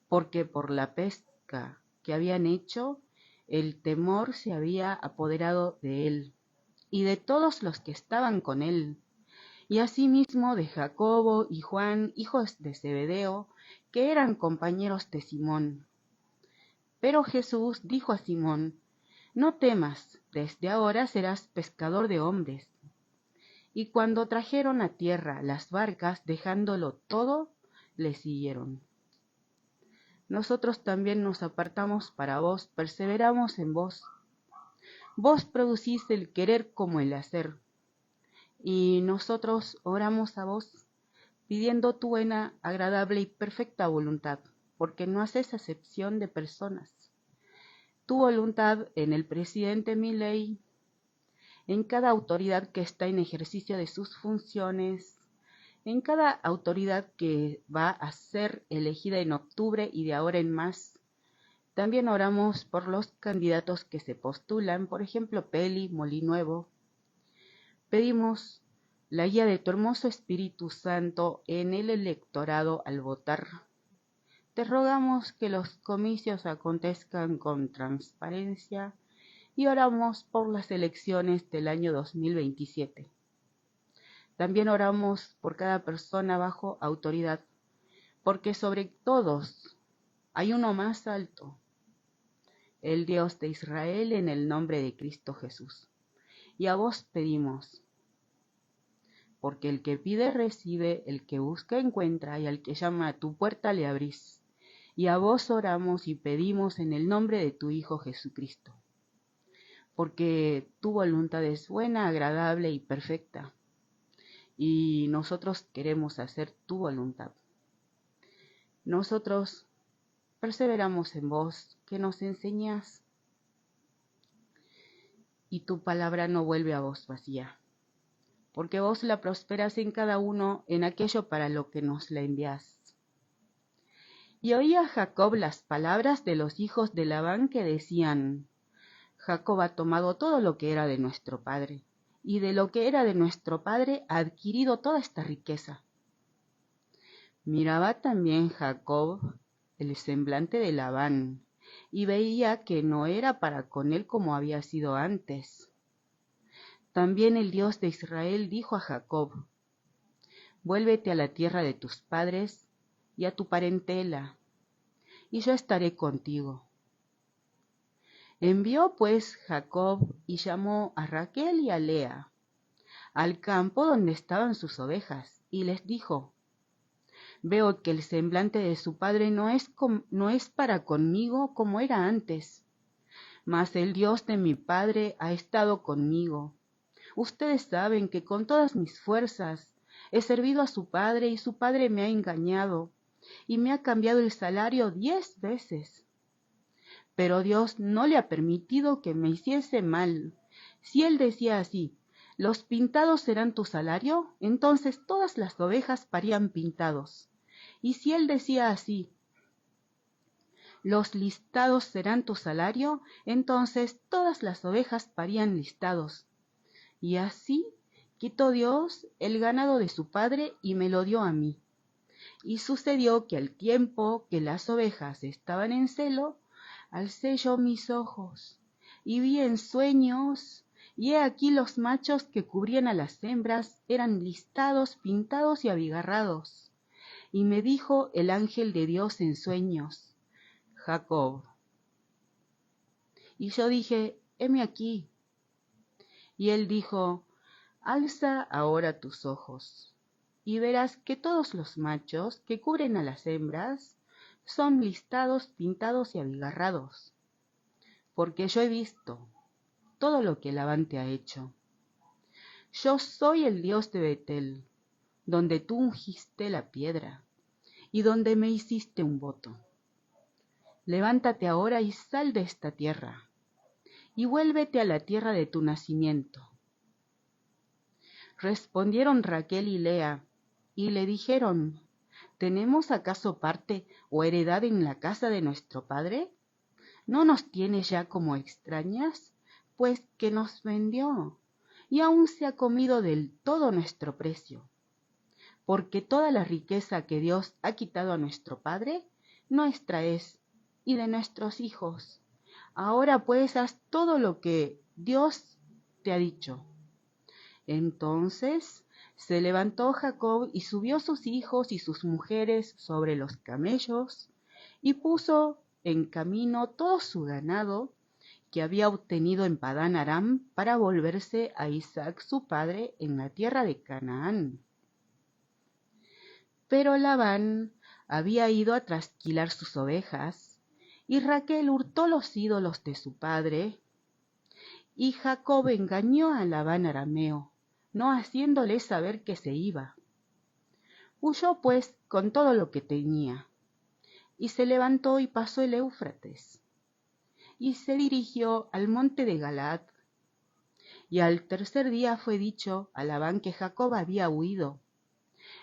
Porque por la pesca que habían hecho, el temor se había apoderado de él y de todos los que estaban con él, y asimismo de Jacobo y Juan, hijos de Zebedeo, que eran compañeros de Simón. Pero Jesús dijo a Simón: no temas, desde ahora serás pescador de hombres. Y cuando trajeron a tierra las barcas, dejándolo todo, le siguieron. Nosotros también nos apartamos para vos, perseveramos en vos. Vos producís el querer como el hacer, y nosotros oramos a vos, pidiendo tu buena, agradable y perfecta voluntad, porque no haces acepción de personas. Tu voluntad en el presidente Milei, en cada autoridad que está en ejercicio de sus funciones, en cada autoridad que va a ser elegida en octubre y de ahora en más. También oramos por los candidatos que se postulan, por ejemplo, Peli, Molinuevo. Pedimos la guía de tu hermoso Espíritu Santo en el electorado al votar. Te rogamos que los comicios acontezcan con transparencia y oramos por las elecciones del año 2027. También oramos por cada persona bajo autoridad, porque sobre todos hay uno más alto, el Dios de Israel, en el nombre de Cristo Jesús. Y a vos pedimos, porque el que pide recibe, el que busca encuentra, y al que llama a tu puerta le abrís. Y a vos oramos y pedimos en el nombre de tu Hijo Jesucristo, porque tu voluntad es buena, agradable y perfecta, y nosotros queremos hacer tu voluntad. Nosotros perseveramos en vos, que nos enseñas, y tu palabra no vuelve a vos vacía, porque vos la prosperás en cada uno en aquello para lo que nos la enviás. Y oía Jacob las palabras de los hijos de Labán que decían: Jacob ha tomado todo lo que era de nuestro padre, y de lo que era de nuestro padre ha adquirido toda esta riqueza. Miraba también Jacob el semblante de Labán, y veía que no era para con él como había sido antes. También el Dios de Israel dijo a Jacob: vuélvete a la tierra de tus padres y a tu parentela, y yo estaré contigo. Envió pues Jacob y llamó a Raquel y a Lea al campo donde estaban sus ovejas, y les dijo: veo que el semblante de su padre no es para conmigo como era antes, mas el Dios de mi padre ha estado conmigo. Ustedes saben que con todas mis fuerzas he servido a su padre, y su padre me ha engañado y me ha cambiado el salario 10 veces. Pero Dios no le ha permitido que me hiciese mal. Si él decía así: los pintados serán tu salario, entonces todas las ovejas parían pintados. Y si él decía así: los listados serán tu salario, entonces todas las ovejas parían listados. Y así quitó Dios el ganado de su padre y me lo dio a mí. Y sucedió que al tiempo que las ovejas estaban en celo, alcé yo mis ojos y vi en sueños, y he aquí los machos que cubrían a las hembras eran listados, pintados y abigarrados. Y me dijo el ángel de Dios en sueños: Jacob. Y yo dije: heme aquí. Y él dijo: alza ahora tus ojos, y verás que todos los machos que cubren a las hembras son listados, pintados y abigarrados, porque yo he visto todo lo que Labán te ha hecho. Yo soy el Dios de Betel, donde tú ungiste la piedra, y donde me hiciste un voto. Levántate ahora y sal de esta tierra, y vuélvete a la tierra de tu nacimiento. Respondieron Raquel y Lea, y le dijeron: ¿tenemos acaso parte o heredad en la casa de nuestro padre? ¿No nos tienes ya como extrañas? Pues que nos vendió, y aún se ha comido del todo nuestro precio. Porque toda la riqueza que Dios ha quitado a nuestro padre, nuestra es, y de nuestros hijos. Ahora pues haz todo lo que Dios te ha dicho. Entonces se levantó Jacob y subió sus hijos y sus mujeres sobre los camellos, y puso en camino todo su ganado que había obtenido en Padán Aram, para volverse a Isaac su padre en la tierra de Canaán. Pero Labán había ido a trasquilar sus ovejas, y Raquel hurtó los ídolos de su padre, y Jacob engañó a Labán arameo, no haciéndole saber que se iba. Huyó pues con todo lo que tenía, y se levantó y pasó el Éufrates, y se dirigió al monte de Galaad. Y al tercer día fue dicho a Labán que Jacob había huido.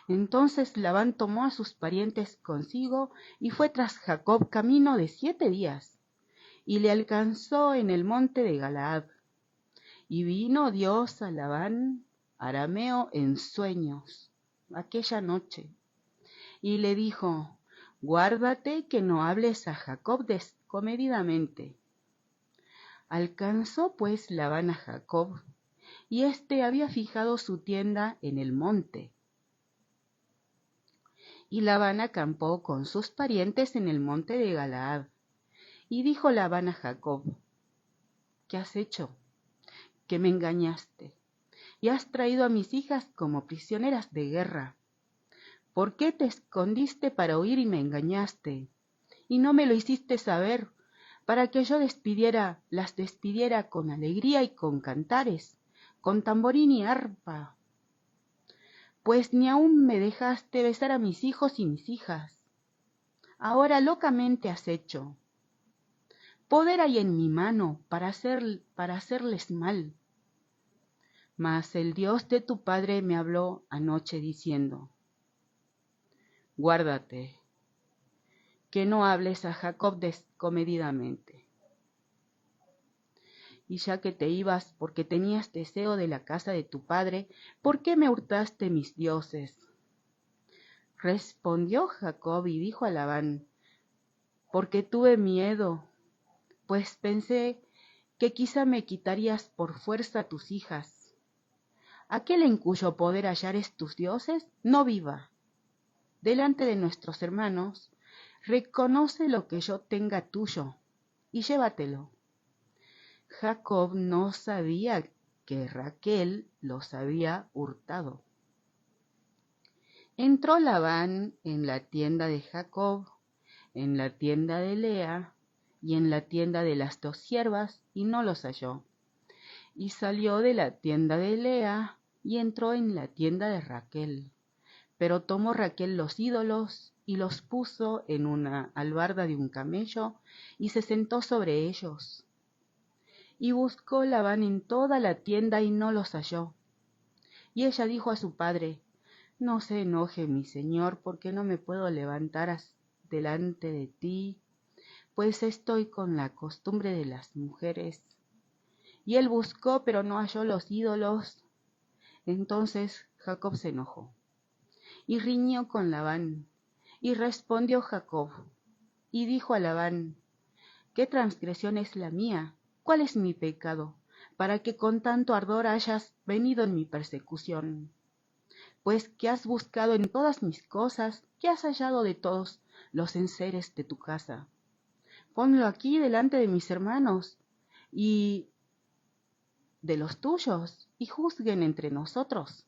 Entonces Labán tomó a sus parientes consigo y fue tras Jacob camino de 7 días, y le alcanzó en el monte de Galaad. Y vino Dios a Labán arameo en sueños aquella noche, y le dijo: guárdate que no hables a Jacob descomedidamente. Alcanzó pues Labán a Jacob, y éste había fijado su tienda en el monte. Y Labán acampó con sus parientes en el monte de Galaad. Y dijo Labán a Jacob: ¿qué has hecho? Que me engañaste, y has traído a mis hijas como prisioneras de guerra. ¿Por qué te escondiste para huir y me engañaste? Y no me lo hiciste saber, para que yo las despidiera con alegría y con cantares, con tamborín y arpa. Pues ni aún me dejaste besar a mis hijos y mis hijas. Ahora locamente has hecho. Poder hay en mi mano para hacerles mal. Mas el Dios de tu padre me habló anoche diciendo: guárdate, que no hables a Jacob descomedidamente. Y ya que te ibas porque tenías deseo de la casa de tu padre, ¿por qué me hurtaste mis dioses? Respondió Jacob y dijo a Labán: porque tuve miedo, pues pensé que quizá me quitarías por fuerza tus hijas. Aquel en cuyo poder hallares tus dioses, no viva. Delante de nuestros hermanos, reconoce lo que yo tenga tuyo, y llévatelo. Jacob no sabía que Raquel los había hurtado. Entró Labán en la tienda de Jacob, en la tienda de Lea y en la tienda de las dos siervas, y no los halló. Y salió de la tienda de Lea y entró en la tienda de Raquel. Pero tomó Raquel los ídolos y los puso en una albarda de un camello y se sentó sobre ellos. Y buscó Labán en toda la tienda y no los halló. Y ella dijo a su padre: no se enoje mi señor, porque no me puedo levantar delante de ti, pues estoy con la costumbre de las mujeres. Y él buscó, pero no halló los ídolos. Entonces Jacob se enojó y riñó con Labán. Y respondió Jacob y dijo a Labán: ¿qué transgresión es la mía? ¿Cuál es mi pecado, para que con tanto ardor hayas venido en mi persecución? Pues que has buscado en todas mis cosas, ¿qué has hallado de todos los enseres de tu casa? Ponlo aquí delante de mis hermanos y de los tuyos, y juzguen entre nosotros.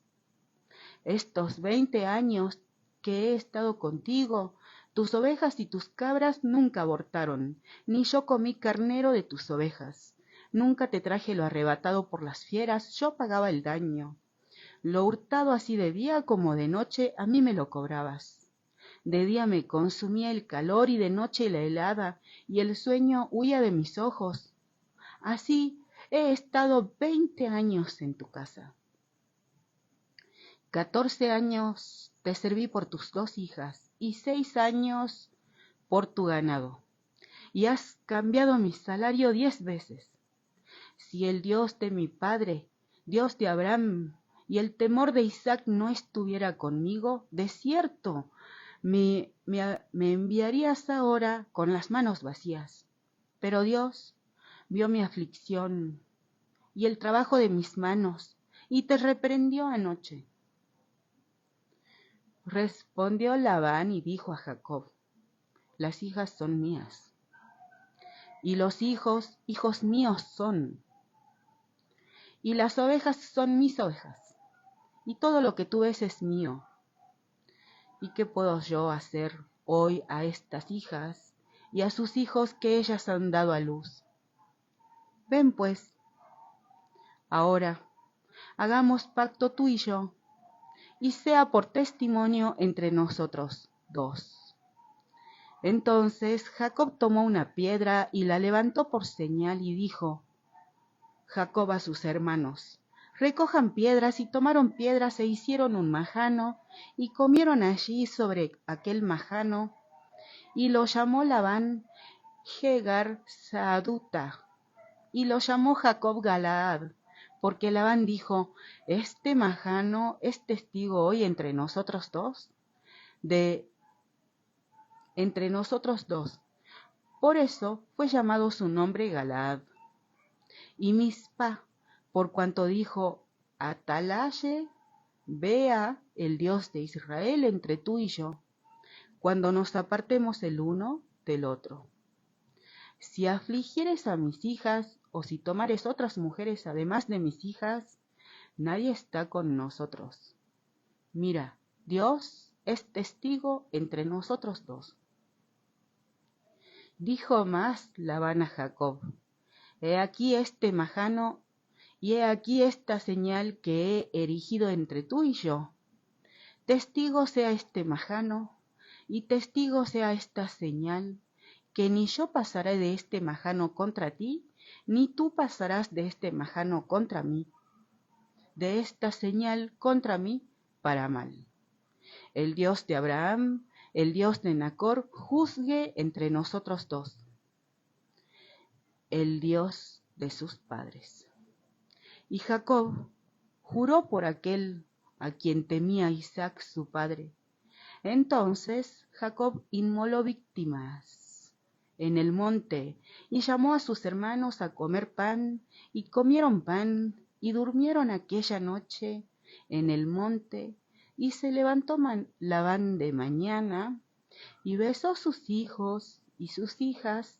Estos 20 años que he estado contigo, tus ovejas y tus cabras nunca abortaron, ni yo comí carnero de tus ovejas. Nunca te traje lo arrebatado por las fieras, yo pagaba el daño. Lo hurtado así de día como de noche, a mí me lo cobrabas. De día me consumía el calor y de noche la helada, y el sueño huía de mis ojos. Así he estado 20 años en tu casa. 14 años te serví por tus 2 hijas, y 6 años por tu ganado, y has cambiado mi salario 10 veces. Si el Dios de mi padre, Dios de Abraham, y el temor de Isaac no estuviera conmigo, de cierto me enviarías ahora con las manos vacías. Pero Dios vio mi aflicción y el trabajo de mis manos, y te reprendió anoche. Respondió Labán y dijo a Jacob: las hijas son mías, y los hijos, hijos míos son, y las ovejas son mis ovejas, y todo lo que tú ves es mío. ¿Y qué puedo yo hacer hoy a estas hijas y a sus hijos que ellas han dado a luz? Ven pues, ahora hagamos pacto tú y yo, y sea por testimonio entre nosotros dos. Entonces Jacob tomó una piedra y la levantó por señal y dijo Jacob a sus hermanos: recojan piedras, y tomaron piedras e hicieron un majano, y comieron allí sobre aquel majano, y lo llamó Labán Jegar Saaduta, y lo llamó Jacob Galaad, porque Labán dijo: este majano es testigo hoy entre nosotros dos, Por eso fue llamado su nombre Galaad. Y Mizpa, por cuanto dijo: Atalaye, vea el Dios de Israel entre tú y yo, cuando nos apartemos el uno del otro. Si afligieres a mis hijas, o si tomares otras mujeres además de mis hijas, nadie está con nosotros. Mira, Dios es testigo entre nosotros dos. Dijo más Labán a Jacob: he aquí este majano, y he aquí esta señal que he erigido entre tú y yo. Testigo sea este majano, y testigo sea esta señal, que ni yo pasaré de este majano contra ti, ni tú pasarás de este majano contra mí, de esta señal contra mí para mal. El Dios de Abraham, el Dios de Nacor, juzgue entre nosotros dos. El Dios de sus padres. Y Jacob juró por aquel a quien temía Isaac su padre. Entonces Jacob inmoló víctimas en el monte y llamó a sus hermanos a comer pan, y comieron pan y durmieron aquella noche en el monte, y se levantó Labán de mañana y besó sus hijos y sus hijas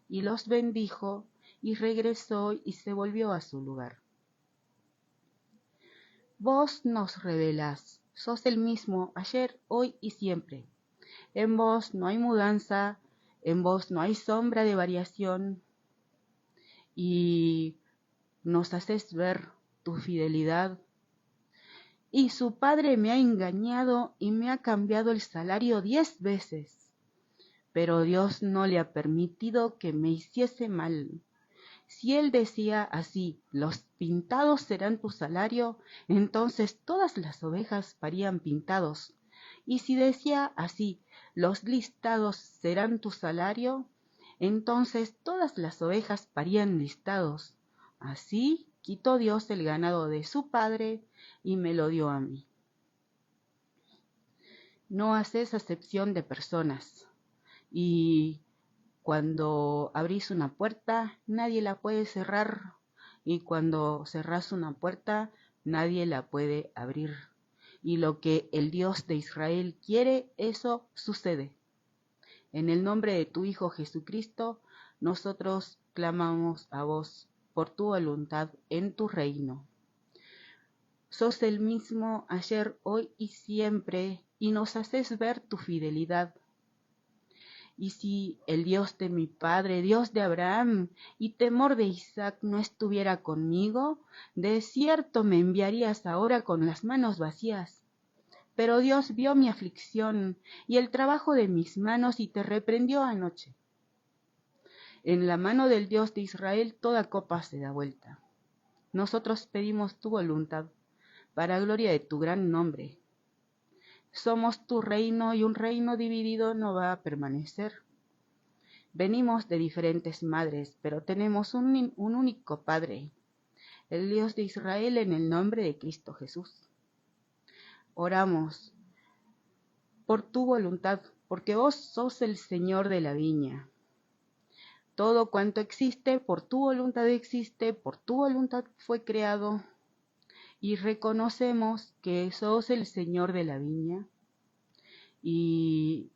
y los bendijo, y regresó y se volvió a su lugar. Vos nos revelás, sos el mismo ayer, hoy y siempre. En vos no hay mudanza, en vos no hay sombra de variación, y nos haces ver tu fidelidad. Y su padre me ha engañado y me ha cambiado el salario 10 veces, pero Dios no le ha permitido que me hiciese mal. Si él decía así, los pintados serán tu salario, entonces todas las ovejas parían pintados. Y si decía así, los listados serán tu salario, entonces todas las ovejas parían listados. Así quitó Dios el ganado de su padre y me lo dio a mí. No haces acepción de personas, y cuando abrís una puerta, nadie la puede cerrar, y cuando cerrás una puerta, nadie la puede abrir. Y lo que el Dios de Israel quiere, eso sucede. En el nombre de tu Hijo Jesucristo, nosotros clamamos a vos por tu voluntad en tu reino. Sos el mismo ayer, hoy y siempre, y nos haces ver tu fidelidad. Y si el Dios de mi padre, Dios de Abraham y temor de Isaac no estuviera conmigo, de cierto me enviarías ahora con las manos vacías. Pero Dios vio mi aflicción y el trabajo de mis manos y te reprendió anoche. En la mano del Dios de Israel toda copa se da vuelta. Nosotros pedimos tu voluntad, para gloria de tu gran nombre. Somos tu reino, y un reino dividido no va a permanecer. Venimos de diferentes madres, pero tenemos un único Padre, el Dios de Israel, en el nombre de Cristo Jesús. Oramos por tu voluntad, porque vos sos el Señor de la viña. Todo cuanto existe, por tu voluntad existe, por tu voluntad fue creado, y reconocemos que sos el Señor de la viña y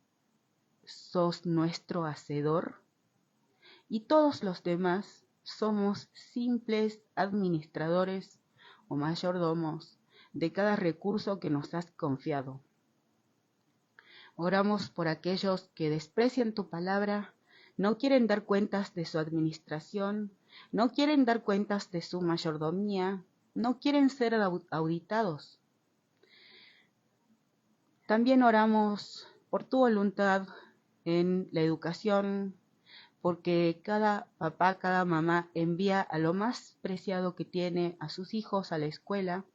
sos nuestro hacedor, y todos los demás somos simples administradores o mayordomos de cada recurso que nos has confiado. Oramos por aquellos que desprecian tu palabra, no quieren dar cuentas de su administración, no quieren dar cuentas de su mayordomía, no quieren ser auditados. También oramos por tu voluntad en la educación, porque cada papá, cada mamá envía a lo más preciado que tiene a sus hijos a la escuela.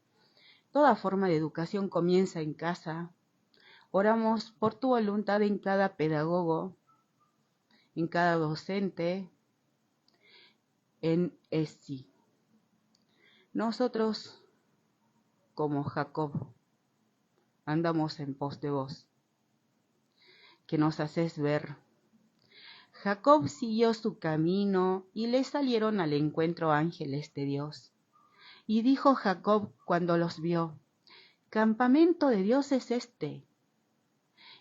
Toda forma de educación comienza en casa. Oramos por tu voluntad en cada pedagogo, en cada docente, en ESI. Nosotros, como Jacob, andamos en pos de vos, que nos haces ver. Jacob siguió su camino y le salieron al encuentro ángeles de Dios. Y dijo Jacob cuando los vio: «Campamento de Dios es este».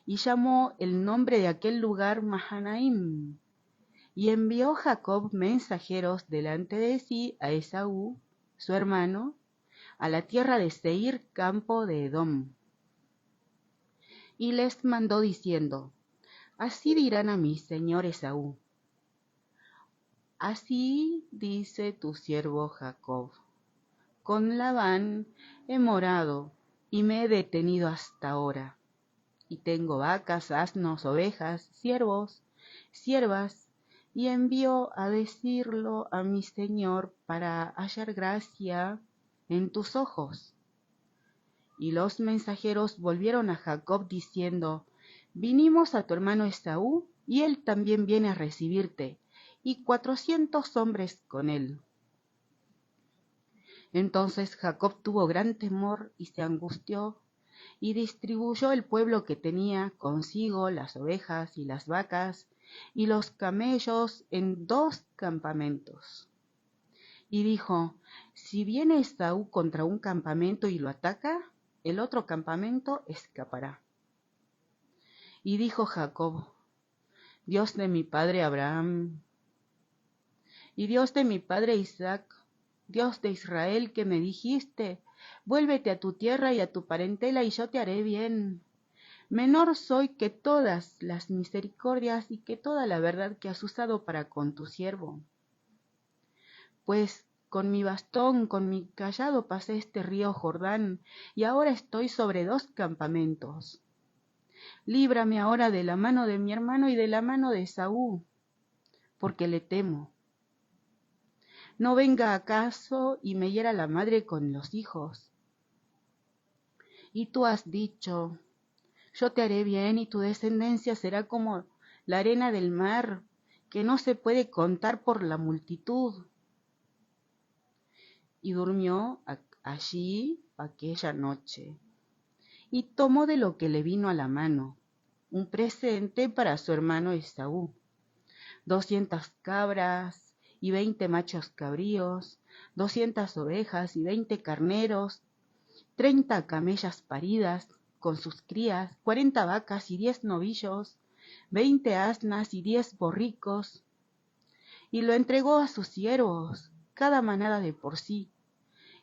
Y llamó el nombre de aquel lugar Mahanaim. Y envió Jacob mensajeros delante de sí a Esaú, su hermano, a la tierra de Seir, campo de Edom. Y les mandó diciendo: «Así dirán a mi señor Esaú: así dice tu siervo Jacob, con Labán he morado y me he detenido hasta ahora, y tengo vacas, asnos, ovejas, siervos, siervas, y envío a decirlo a mi señor para hallar gracia en tus ojos». Y los mensajeros volvieron a Jacob diciendo: «Vinimos a tu hermano Esaú, y él también viene a recibirte, y 400 hombres con él». Entonces Jacob tuvo gran temor y se angustió, y distribuyó el pueblo que tenía consigo las ovejas y las vacas y los camellos en 2 campamentos. Y dijo, si viene Esaú contra un campamento y lo ataca, el otro campamento escapará. Y dijo Jacob, Dios de mi padre Abraham, y Dios de mi padre Isaac, Dios de Israel, que me dijiste, vuélvete a tu tierra y a tu parentela y yo te haré bien. Menor soy que todas las misericordias y que toda la verdad que has usado para con tu siervo. Pues con mi bastón, con mi cayado pasé este río Jordán, y ahora estoy sobre 2 campamentos. Líbrame ahora de la mano de mi hermano y de la mano de Esaú, porque le temo. No venga acaso y me hiera la madre con los hijos. Y tú has dicho, yo te haré bien y tu descendencia será como la arena del mar, que no se puede contar por la multitud. Y durmió allí aquella noche, y tomó de lo que le vino a la mano, un presente para su hermano Esaú, 200 cabras y 20 machos cabríos, 200 ovejas y 20 carneros, 30 camellas paridas con sus crías, 40 vacas y 10 novillos, 20 asnas y 10 borricos, y lo entregó a sus siervos, cada manada de por sí,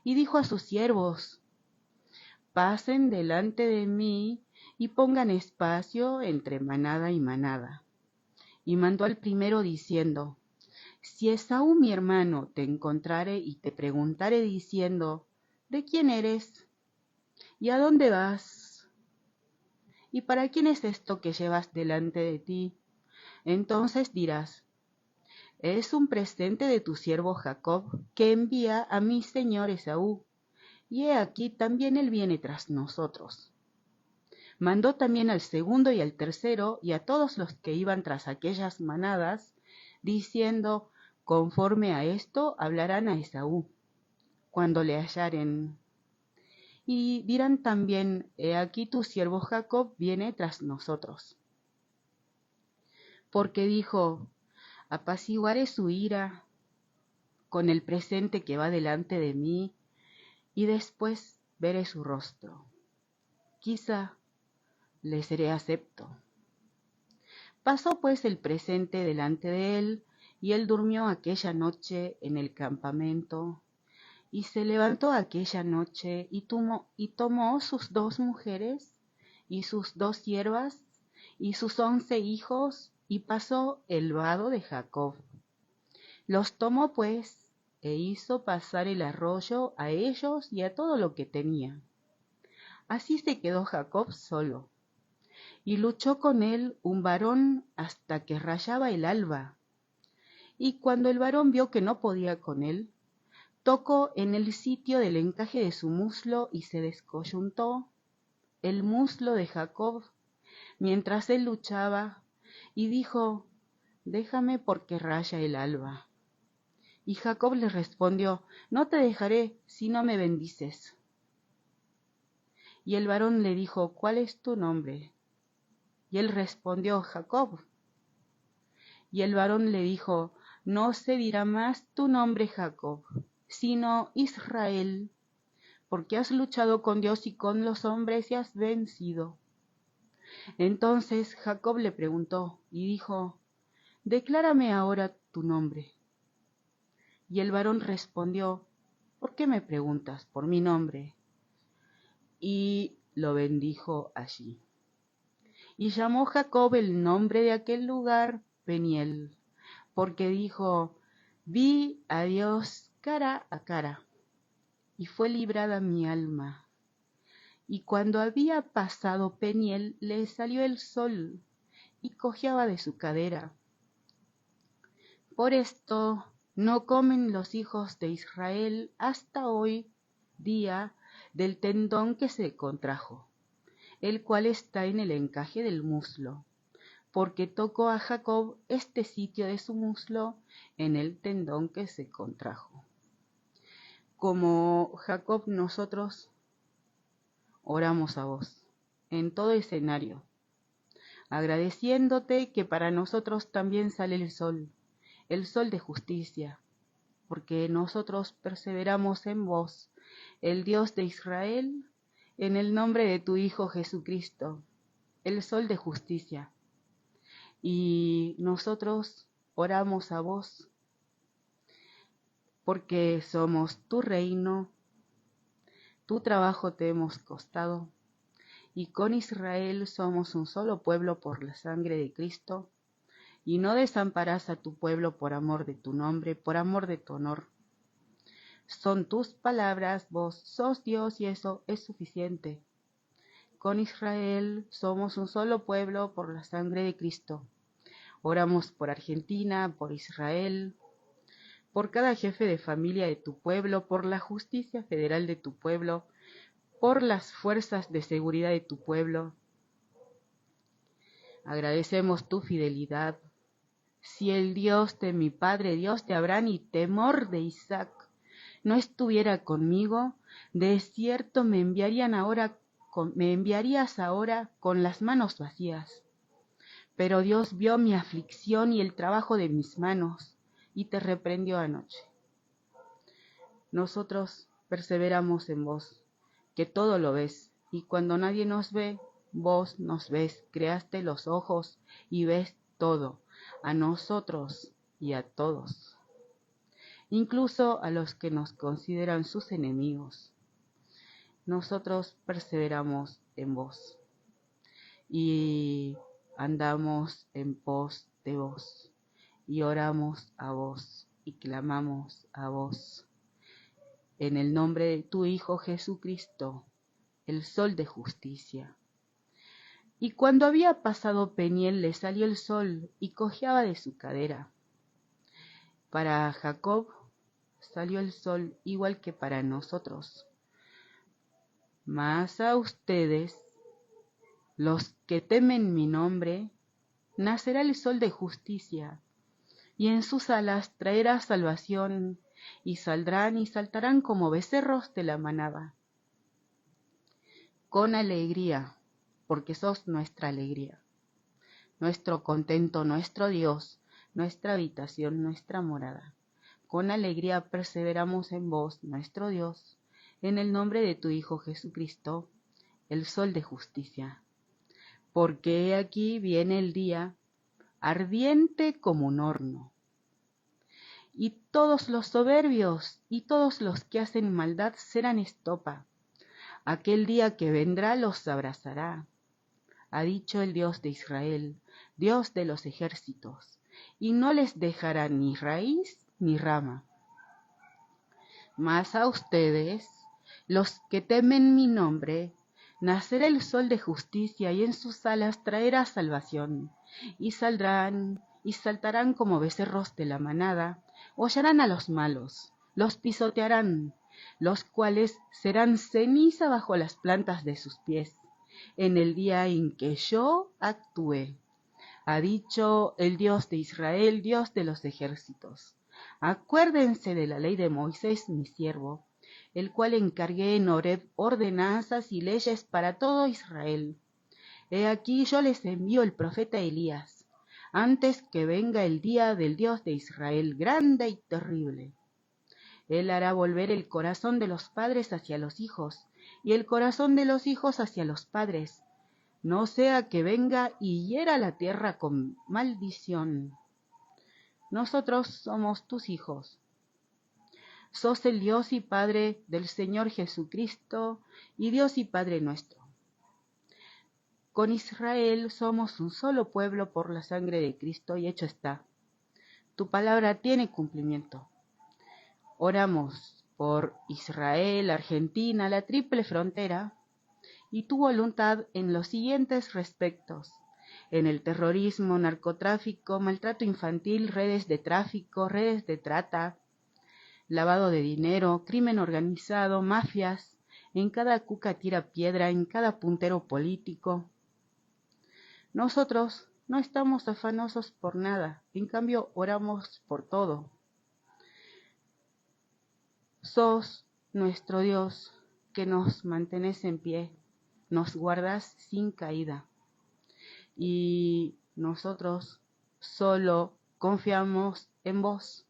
y dijo a sus siervos, pasen delante de mí y pongan espacio entre manada y manada. Y mandó al primero diciendo, si Esaú mi hermano te encontrare y te preguntare diciendo, ¿de quién eres? ¿Y a dónde vas? ¿Y para quién es esto que llevas delante de ti? Entonces dirás, es un presente de tu siervo Jacob, que envía a mi señor Esaú, y he aquí también él viene tras nosotros. Mandó también al segundo y al tercero, y a todos los que iban tras aquellas manadas, diciendo, conforme a esto hablarán a Esaú, cuando le hallaren. Y dirán también, he aquí tu siervo Jacob viene tras nosotros. Porque dijo, apaciguaré su ira con el presente que va delante de mí, y después veré su rostro. Quizá le seré acepto. Pasó pues el presente delante de él, y él durmió aquella noche en el campamento, y se levantó aquella noche, y tomó sus 2 mujeres, y sus 2 siervas, y sus 11 hijos, y pasó el vado de Jacob. Los tomó pues, e hizo pasar el arroyo a ellos y a todo lo que tenía. Así se quedó Jacob solo. Y luchó con él un varón hasta que rayaba el alba. Y cuando el varón vio que no podía con él, tocó en el sitio del encaje de su muslo y se descoyuntó el muslo de Jacob mientras él luchaba, y dijo, déjame porque raya el alba. Y Jacob le respondió, no te dejaré si no me bendices. Y el varón le dijo, ¿cuál es tu nombre? Y él respondió, Jacob. Y el varón le dijo, no se dirá más tu nombre Jacob, sino Israel, porque has luchado con Dios y con los hombres y has vencido. Entonces Jacob le preguntó y dijo, declárame ahora tu nombre. Y el varón respondió, ¿por qué me preguntas por mi nombre? Y lo bendijo allí. Y llamó Jacob el nombre de aquel lugar Peniel, porque dijo, vi a Dios cara a cara, y fue librada mi alma. Y cuando había pasado Peniel, le salió el sol, y cojeaba de su cadera. Por esto no comen los hijos de Israel hasta hoy día del tendón que se contrajo, el cual está en el encaje del muslo, porque tocó a Jacob este sitio de su muslo en el tendón que se contrajo. Como Jacob, nosotros oramos a vos en todo escenario, agradeciéndote que para nosotros también sale el sol de justicia, porque nosotros perseveramos en vos, el Dios de Israel, en el nombre de tu Hijo Jesucristo, el sol de justicia. Y nosotros oramos a vos porque somos tu reino, tu trabajo te hemos costado, y con Israel somos un solo pueblo por la sangre de Cristo, y no desamparás a tu pueblo por amor de tu nombre, por amor de tu honor. Son tus palabras, vos sos Dios y eso es suficiente. Con Israel somos un solo pueblo por la sangre de Cristo. Oramos por Argentina, por Israel, por cada jefe de familia de tu pueblo, por la justicia federal de tu pueblo, por las fuerzas de seguridad de tu pueblo. Agradecemos tu fidelidad. Si el Dios de mi padre, Dios de Abraham y temor de Isaac, no estuviera conmigo, de cierto me enviarías ahora con las manos vacías. Pero Dios vio mi aflicción y el trabajo de mis manos, y te reprendió anoche. Nosotros perseveramos en vos, que todo lo ves, y cuando nadie nos ve, vos nos ves, creaste los ojos y ves todo, a nosotros y a todos, incluso a los que nos consideran sus enemigos. Nosotros perseveramos en vos y andamos en pos de vos y oramos a vos y clamamos a vos. En el nombre de tu Hijo Jesucristo, el sol de justicia. Y cuando había pasado Peniel le salió el sol y cojeaba de su cadera. Para Jacob salió el sol igual que para nosotros. Mas a ustedes, los que temen mi nombre, nacerá el sol de justicia, y en sus alas traerá salvación, y saldrán y saltarán como becerros de la manada. Con alegría, porque sos nuestra alegría, nuestro contento, nuestro Dios, nuestra habitación, nuestra morada. Con alegría perseveramos en vos, nuestro Dios, en el nombre de tu Hijo Jesucristo, el sol de justicia. Porque he aquí viene el día, ardiente como un horno. Y todos los soberbios y todos los que hacen maldad serán estopa. Aquel día que vendrá los abrazará, ha dicho el Dios de Israel, Dios de los ejércitos, y no les dejará ni raíz ni rama. Mas a ustedes, los que temen mi nombre, nacerá el sol de justicia y en sus alas traerá salvación, y saldrán y saltarán como becerros de la manada, hollarán a los malos, los pisotearán, los cuales serán ceniza bajo las plantas de sus pies, en el día en que yo actúe, ha dicho el Dios de Israel, Dios de los ejércitos. Acuérdense de la ley de Moisés, mi siervo, el cual encargué en Horeb ordenanzas y leyes para todo Israel. He aquí yo les envío el profeta Elías, antes que venga el día del Dios de Israel, grande y terrible. Él hará volver el corazón de los padres hacia los hijos, y el corazón de los hijos hacia los padres, no sea que venga y hiera la tierra con maldición. Nosotros somos tus hijos. Sos el Dios y Padre del Señor Jesucristo y Dios y Padre nuestro. Con Israel somos un solo pueblo por la sangre de Cristo y hecho está. Tu palabra tiene cumplimiento. Oramos por Israel, Argentina, la triple frontera, y tu voluntad en los siguientes respectos: en el terrorismo, narcotráfico, maltrato infantil, redes de tráfico, redes de trata, lavado de dinero, crimen organizado, mafias, en cada cuca tira piedra, en cada puntero político. Nosotros no estamos afanosos por nada, en cambio oramos por todo. Sos nuestro Dios, que nos mantenés en pie, nos guardás sin caída. Y nosotros solo confiamos en vos.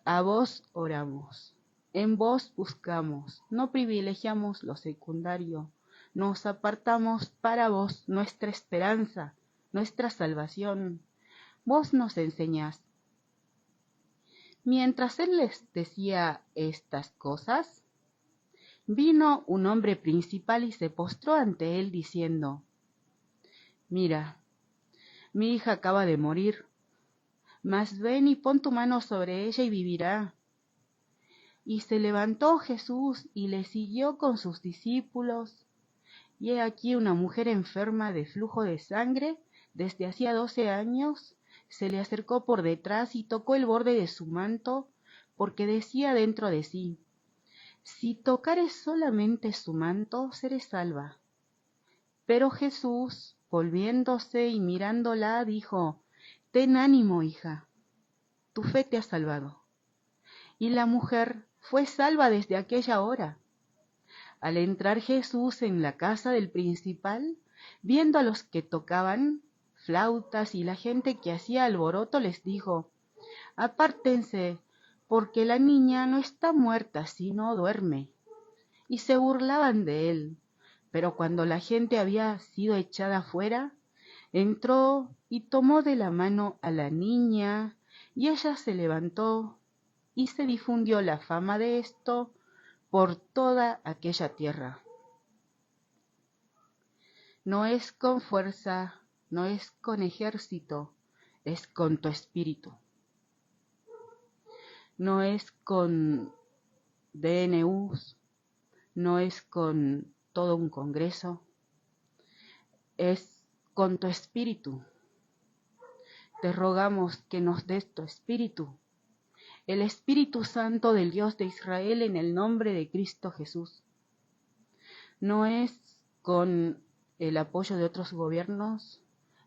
A vos oramos, en vos buscamos, no privilegiamos lo secundario, nos apartamos para vos, nuestra esperanza, nuestra salvación. Vos nos enseñás. Mientras él les decía estas cosas, vino un hombre principal y se postró ante él diciendo: Mira, mi hija acaba de morir, mas ven y pon tu mano sobre ella y vivirá. Y se levantó Jesús y le siguió con sus discípulos. Y he aquí una mujer enferma de flujo de sangre desde hacía 12 años, se le acercó por detrás y tocó el borde de su manto, porque decía dentro de sí: si tocares solamente su manto, seré salva. Pero Jesús, volviéndose y mirándola, dijo: ten ánimo, hija, tu fe te ha salvado. Y la mujer fue salva desde aquella hora. Al entrar Jesús en la casa del principal, viendo a los que tocaban flautas y la gente que hacía alboroto, les dijo: apártense, porque la niña no está muerta, sino duerme. Y se burlaban de él. Pero cuando la gente había sido echada fuera, entró y tomó de la mano a la niña, y ella se levantó, y se difundió la fama de esto por toda aquella tierra. No es con fuerza, no es con ejército, es con tu espíritu. No es con DNUs, no es con todo un congreso, es con tu espíritu. Te rogamos que nos des tu espíritu, el Espíritu Santo del Dios de Israel, en el nombre de Cristo Jesús. No es con el apoyo de otros gobiernos,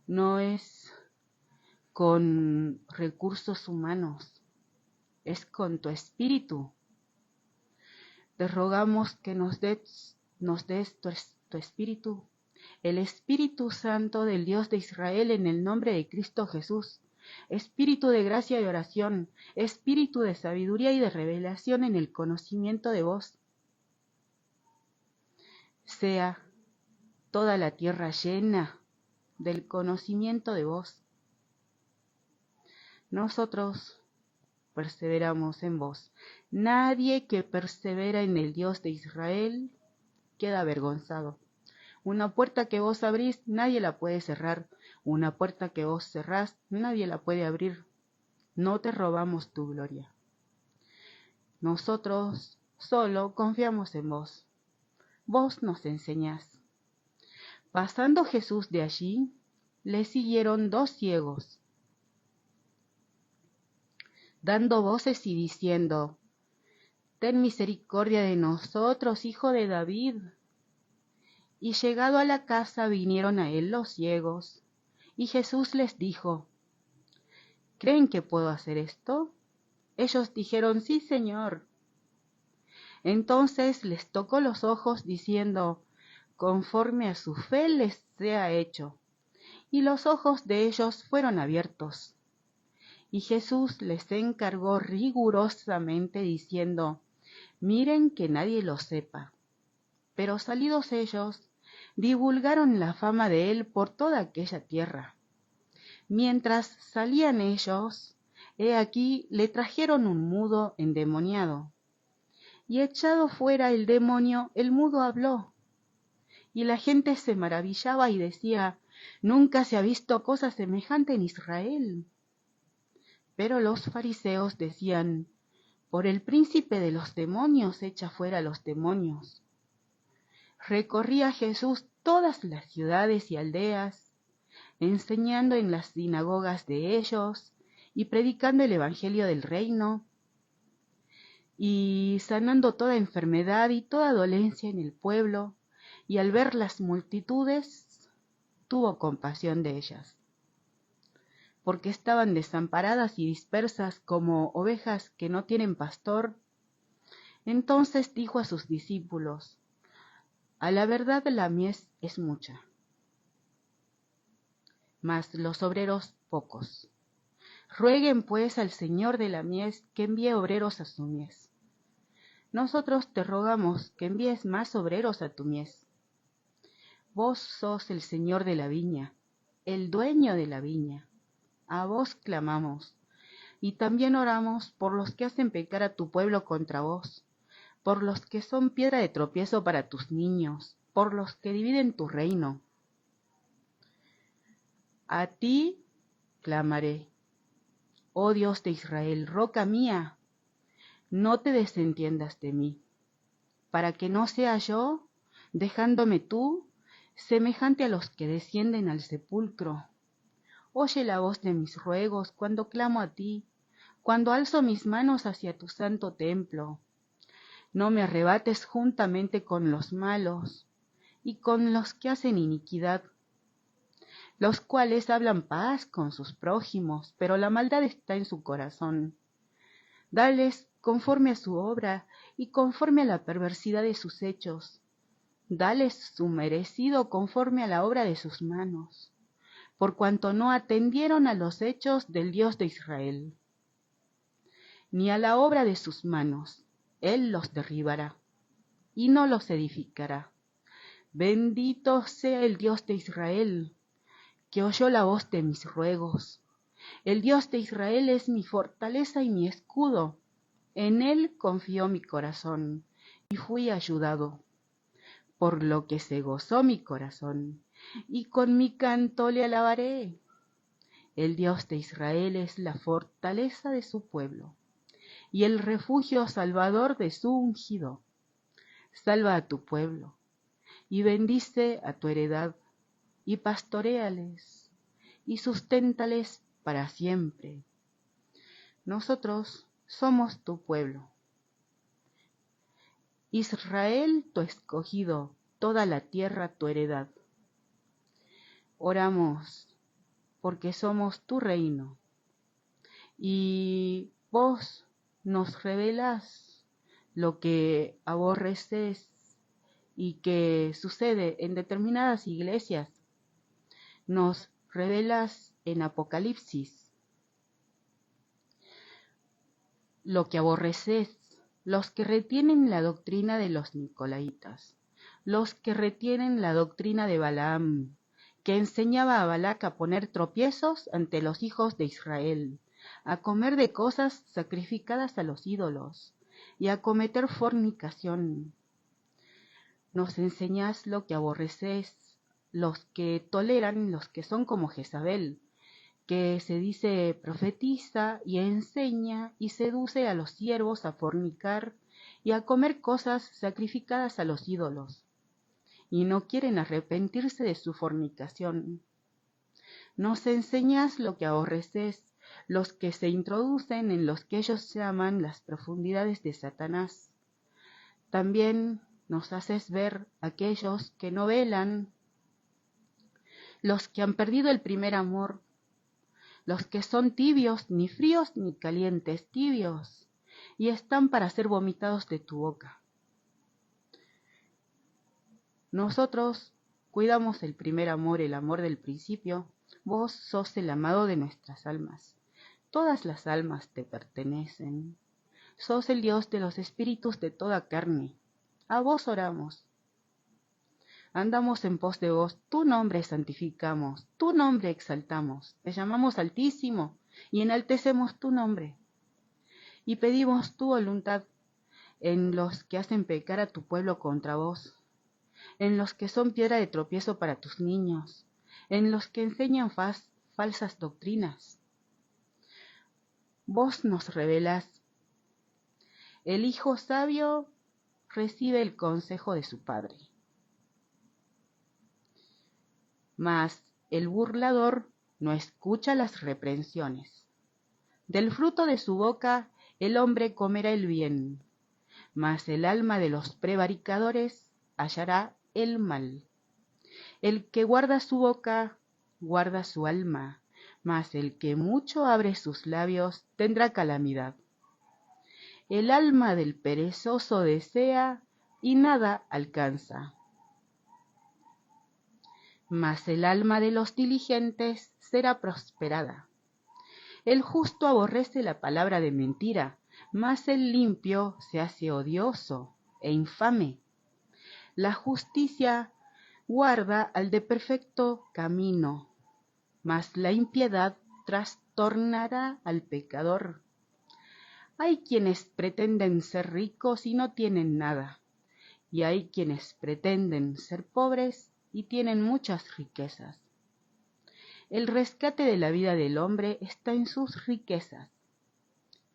no es con recursos humanos, es con tu espíritu. Te rogamos que nos des tu espíritu, el Espíritu Santo del Dios de Israel, en el nombre de Cristo Jesús. Espíritu de gracia y oración, espíritu de sabiduría y de revelación en el conocimiento de vos. Sea toda la tierra llena del conocimiento de vos. Nosotros perseveramos en vos. Nadie que persevera en el Dios de Israel queda avergonzado. Una puerta que vos abrís, nadie la puede cerrar. Una puerta que vos cerrás, nadie la puede abrir. No te robamos tu gloria. Nosotros solo confiamos en vos. Vos nos enseñás. Pasando Jesús de allí, le siguieron 2 ciegos, dando voces y diciendo: ten misericordia de nosotros, hijo de David. Y llegado a la casa vinieron a él los ciegos, y Jesús les dijo: ¿creen que puedo hacer esto? Ellos dijeron: sí, Señor. Entonces les tocó los ojos, diciendo: conforme a su fe les sea hecho. Y los ojos de ellos fueron abiertos. Y Jesús les encargó rigurosamente, diciendo: miren que nadie lo sepa. Pero salidos ellos, divulgaron la fama de él por toda aquella tierra. Mientras salían ellos, he aquí le trajeron un mudo endemoniado. Y echado fuera el demonio, el mudo habló. Y la gente se maravillaba y decía: nunca se ha visto cosa semejante en Israel. Pero los fariseos decían: por el príncipe de los demonios echa fuera los demonios. Recorría Jesús todas las ciudades y aldeas, enseñando en las sinagogas de ellos y predicando el evangelio del reino, y sanando toda enfermedad y toda dolencia en el pueblo, y al ver las multitudes, tuvo compasión de ellas, porque estaban desamparadas y dispersas como ovejas que no tienen pastor, Entonces dijo a sus discípulos: a la verdad la mies es mucha, mas los obreros pocos. Rueguen pues al Señor de la mies que envíe obreros a su mies. Nosotros te rogamos que envíes más obreros a tu mies. Vos sos el Señor de la viña, el dueño de la viña. A vos clamamos, y también oramos por los que hacen pecar a tu pueblo contra vos, por los que son piedra de tropiezo para tus niños, por los que dividen tu reino. A ti clamaré, oh Dios de Israel, roca mía, no te desentiendas de mí, para que no sea yo, dejándome tú, semejante a los que descienden al sepulcro. Oye la voz de mis ruegos cuando clamo a ti, cuando alzo mis manos hacia tu santo templo. No me arrebates juntamente con los malos y con los que hacen iniquidad, los cuales hablan paz con sus prójimos, pero la maldad está en su corazón. Dales conforme a su obra y conforme a la perversidad de sus hechos. Dales su merecido conforme a la obra de sus manos, por cuanto no atendieron a los hechos del Dios de Israel, ni a la obra de sus manos. Él los derribará y no los edificará. Bendito sea el Dios de Israel, que oyó la voz de mis ruegos. El Dios de Israel es mi fortaleza y mi escudo. En él confió mi corazón y fui ayudado, por lo que se gozó mi corazón, y con mi canto le alabaré. El Dios de Israel es la fortaleza de su pueblo, y el refugio salvador de su ungido. Salva a tu pueblo, y bendice a tu heredad, y pastoréales, y susténtales para siempre. Nosotros somos tu pueblo, Israel tu escogido, toda la tierra tu heredad. Oramos porque somos tu reino, y vos nos revelás lo que aborreces y que sucede en determinadas iglesias. Nos revelas en Apocalipsis lo que aborreces, los que retienen la doctrina de los nicolaítas, los que retienen la doctrina de Balaam, que enseñaba a Balac a poner tropiezos ante los hijos de Israel, a comer de cosas sacrificadas a los ídolos y a cometer fornicación. Nos enseñás lo que aborreces, los que toleran, los que son como Jezabel, que se dice profetiza y enseña y seduce a los siervos a fornicar y a comer cosas sacrificadas a los ídolos, y no quieren arrepentirse de su fornicación. Nos enseñas lo que aborreces, los que se introducen en los que ellos llaman las profundidades de Satanás. También nos haces ver aquellos que no velan, los que han perdido el primer amor, los que son tibios, ni fríos ni calientes, tibios, y están para ser vomitados de tu boca. Nosotros cuidamos el primer amor, el amor del principio. Vos sos el amado de nuestras almas. Todas las almas te pertenecen. Sos el Dios de los espíritus de toda carne. A vos oramos. Andamos en pos de vos, tu nombre santificamos, tu nombre exaltamos, te llamamos Altísimo y enaltecemos tu nombre. Y pedimos tu voluntad en los que hacen pecar a tu pueblo contra vos, en los que son piedra de tropiezo para tus niños, en los que enseñan falsas doctrinas. Vos nos revelás. El hijo sabio recibe el consejo de su padre, mas el burlador no escucha las reprensiones. Del fruto de su boca el hombre comerá el bien, mas el alma de los prevaricadores hallará el mal. El que guarda su boca, guarda su alma, mas el que mucho abre sus labios tendrá calamidad. El alma del perezoso desea y nada alcanza. Mas el alma de los diligentes será prosperada. El justo aborrece la palabra de mentira, mas el limpio se hace odioso e infame. La justicia guarda al de perfecto camino, mas la impiedad trastornará al pecador. Hay quienes pretenden ser ricos y no tienen nada, y hay quienes pretenden ser pobres y tienen muchas riquezas. El rescate de la vida del hombre está en sus riquezas,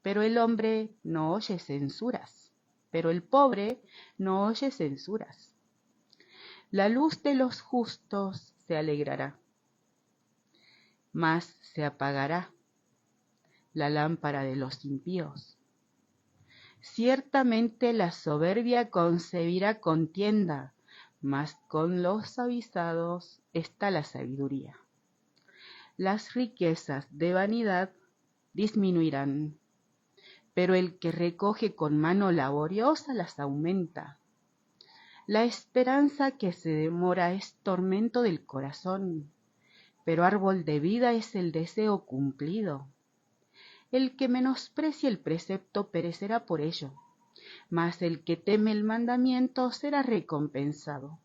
pero el hombre no oye censuras, pero el pobre no oye censuras. La luz de los justos se alegrará, mas se apagará la lámpara de los impíos. Ciertamente la soberbia concebirá contienda, mas con los avisados está la sabiduría. Las riquezas de vanidad disminuirán, pero el que recoge con mano laboriosa las aumenta. La esperanza que se demora es tormento del corazón, pero árbol de vida es el deseo cumplido. El que menosprecia el precepto perecerá por ello, mas el que teme el mandamiento será recompensado.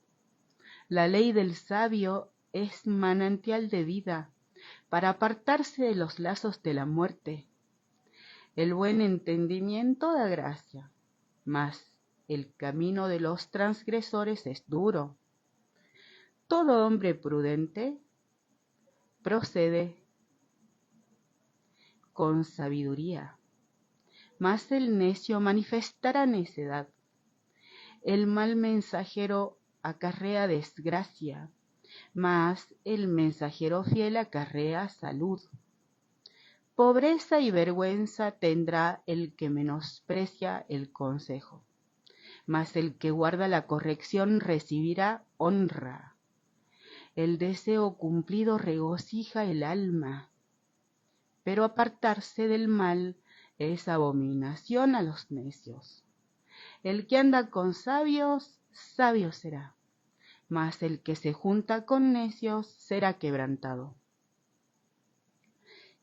La ley del sabio es manantial de vida, para apartarse de los lazos de la muerte. El buen entendimiento da gracia, mas el camino de los transgresores es duro. Todo hombre prudente procede con sabiduría, mas el necio manifestará necedad. El mal mensajero acarrea desgracia, mas el mensajero fiel acarrea salud. Pobreza y vergüenza tendrá el que menosprecia el consejo, mas el que guarda la corrección recibirá honra. El deseo cumplido regocija el alma, pero apartarse del mal es abominación a los necios. El que anda con sabios, sabio será, mas el que se junta con necios será quebrantado.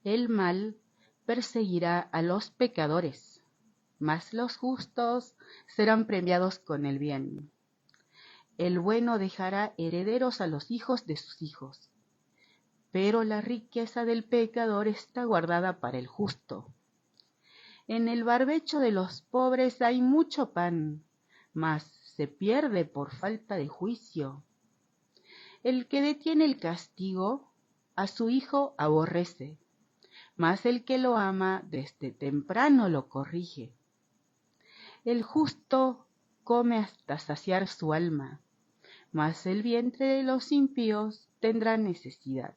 El mal perseguirá a los pecadores, mas los justos serán premiados con el bien. El bueno dejará herederos a los hijos de sus hijos, pero la riqueza del pecador está guardada para el justo. En el barbecho de los pobres hay mucho pan, mas se pierde por falta de juicio. El que detiene el castigo, a su hijo aborrece, mas el que lo ama desde temprano lo corrige. El justo come hasta saciar su alma, mas el vientre de los impíos tendrá necesidad.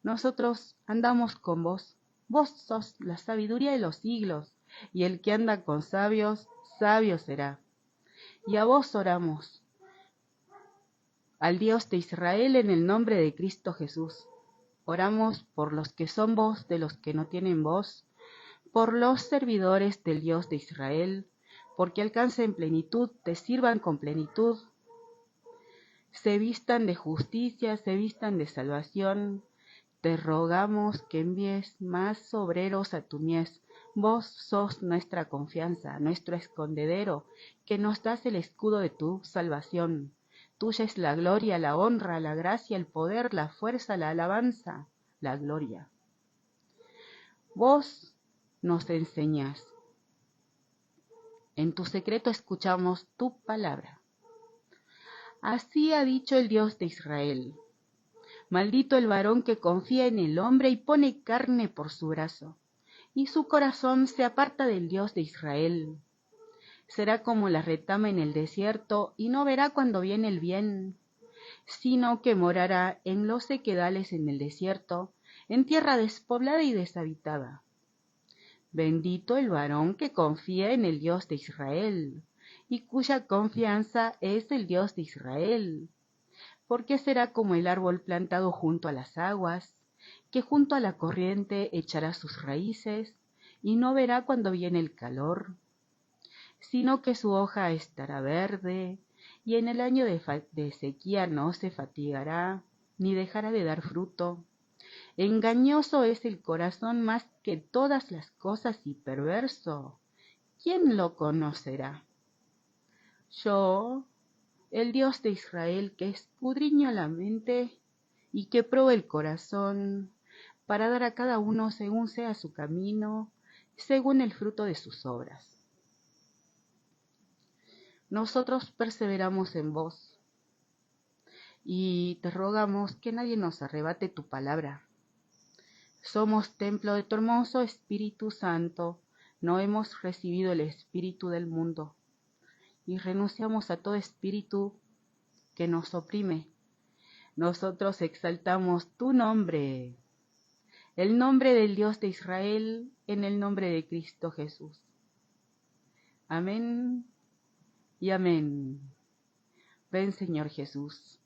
Nosotros andamos con vos, vos sos la sabiduría de los siglos, y el que anda con sabios, sabio será. Y a vos oramos, al Dios de Israel, en el nombre de Cristo Jesús. Oramos por los que son voz de los que no tienen voz, por los servidores del Dios de Israel, porque alcancen plenitud, te sirvan con plenitud, se vistan de justicia, se vistan de salvación. Te rogamos que envíes más obreros a tu mies. Vos sos nuestra confianza, nuestro escondedero, que nos das el escudo de tu salvación. Tuya es la gloria, la honra, la gracia, el poder, la fuerza, la alabanza, la gloria. Vos nos enseñás. En tu secreto escuchamos tu palabra. Así ha dicho el Dios de Israel. Maldito el varón que confía en el hombre y pone carne por su brazo, y su corazón se aparta del Dios de Israel. Será como la retama en el desierto, y no verá cuando viene el bien, sino que morará en los sequedales en el desierto, en tierra despoblada y deshabitada. Bendito el varón que confía en el Dios de Israel, y cuya confianza es el Dios de Israel. Porque será como el árbol plantado junto a las aguas, que junto a la corriente echará sus raíces, y no verá cuando viene el calor, sino que su hoja estará verde, y en el año de sequía no se fatigará, ni dejará de dar fruto. Engañoso es el corazón más que todas las cosas y perverso. ¿Quién lo conocerá? Yo, el Dios de Israel, que escudriño la mente y que prueba el corazón, para dar a cada uno según sea su camino, según el fruto de sus obras. Nosotros perseveramos en vos y te rogamos que nadie nos arrebate tu palabra. Somos templo de tu hermoso Espíritu Santo, no hemos recibido el espíritu del mundo y renunciamos a todo espíritu que nos oprime. Nosotros exaltamos tu nombre, el nombre del Dios de Israel, en el nombre de Cristo Jesús. Amén y amén. Ven, Señor Jesús.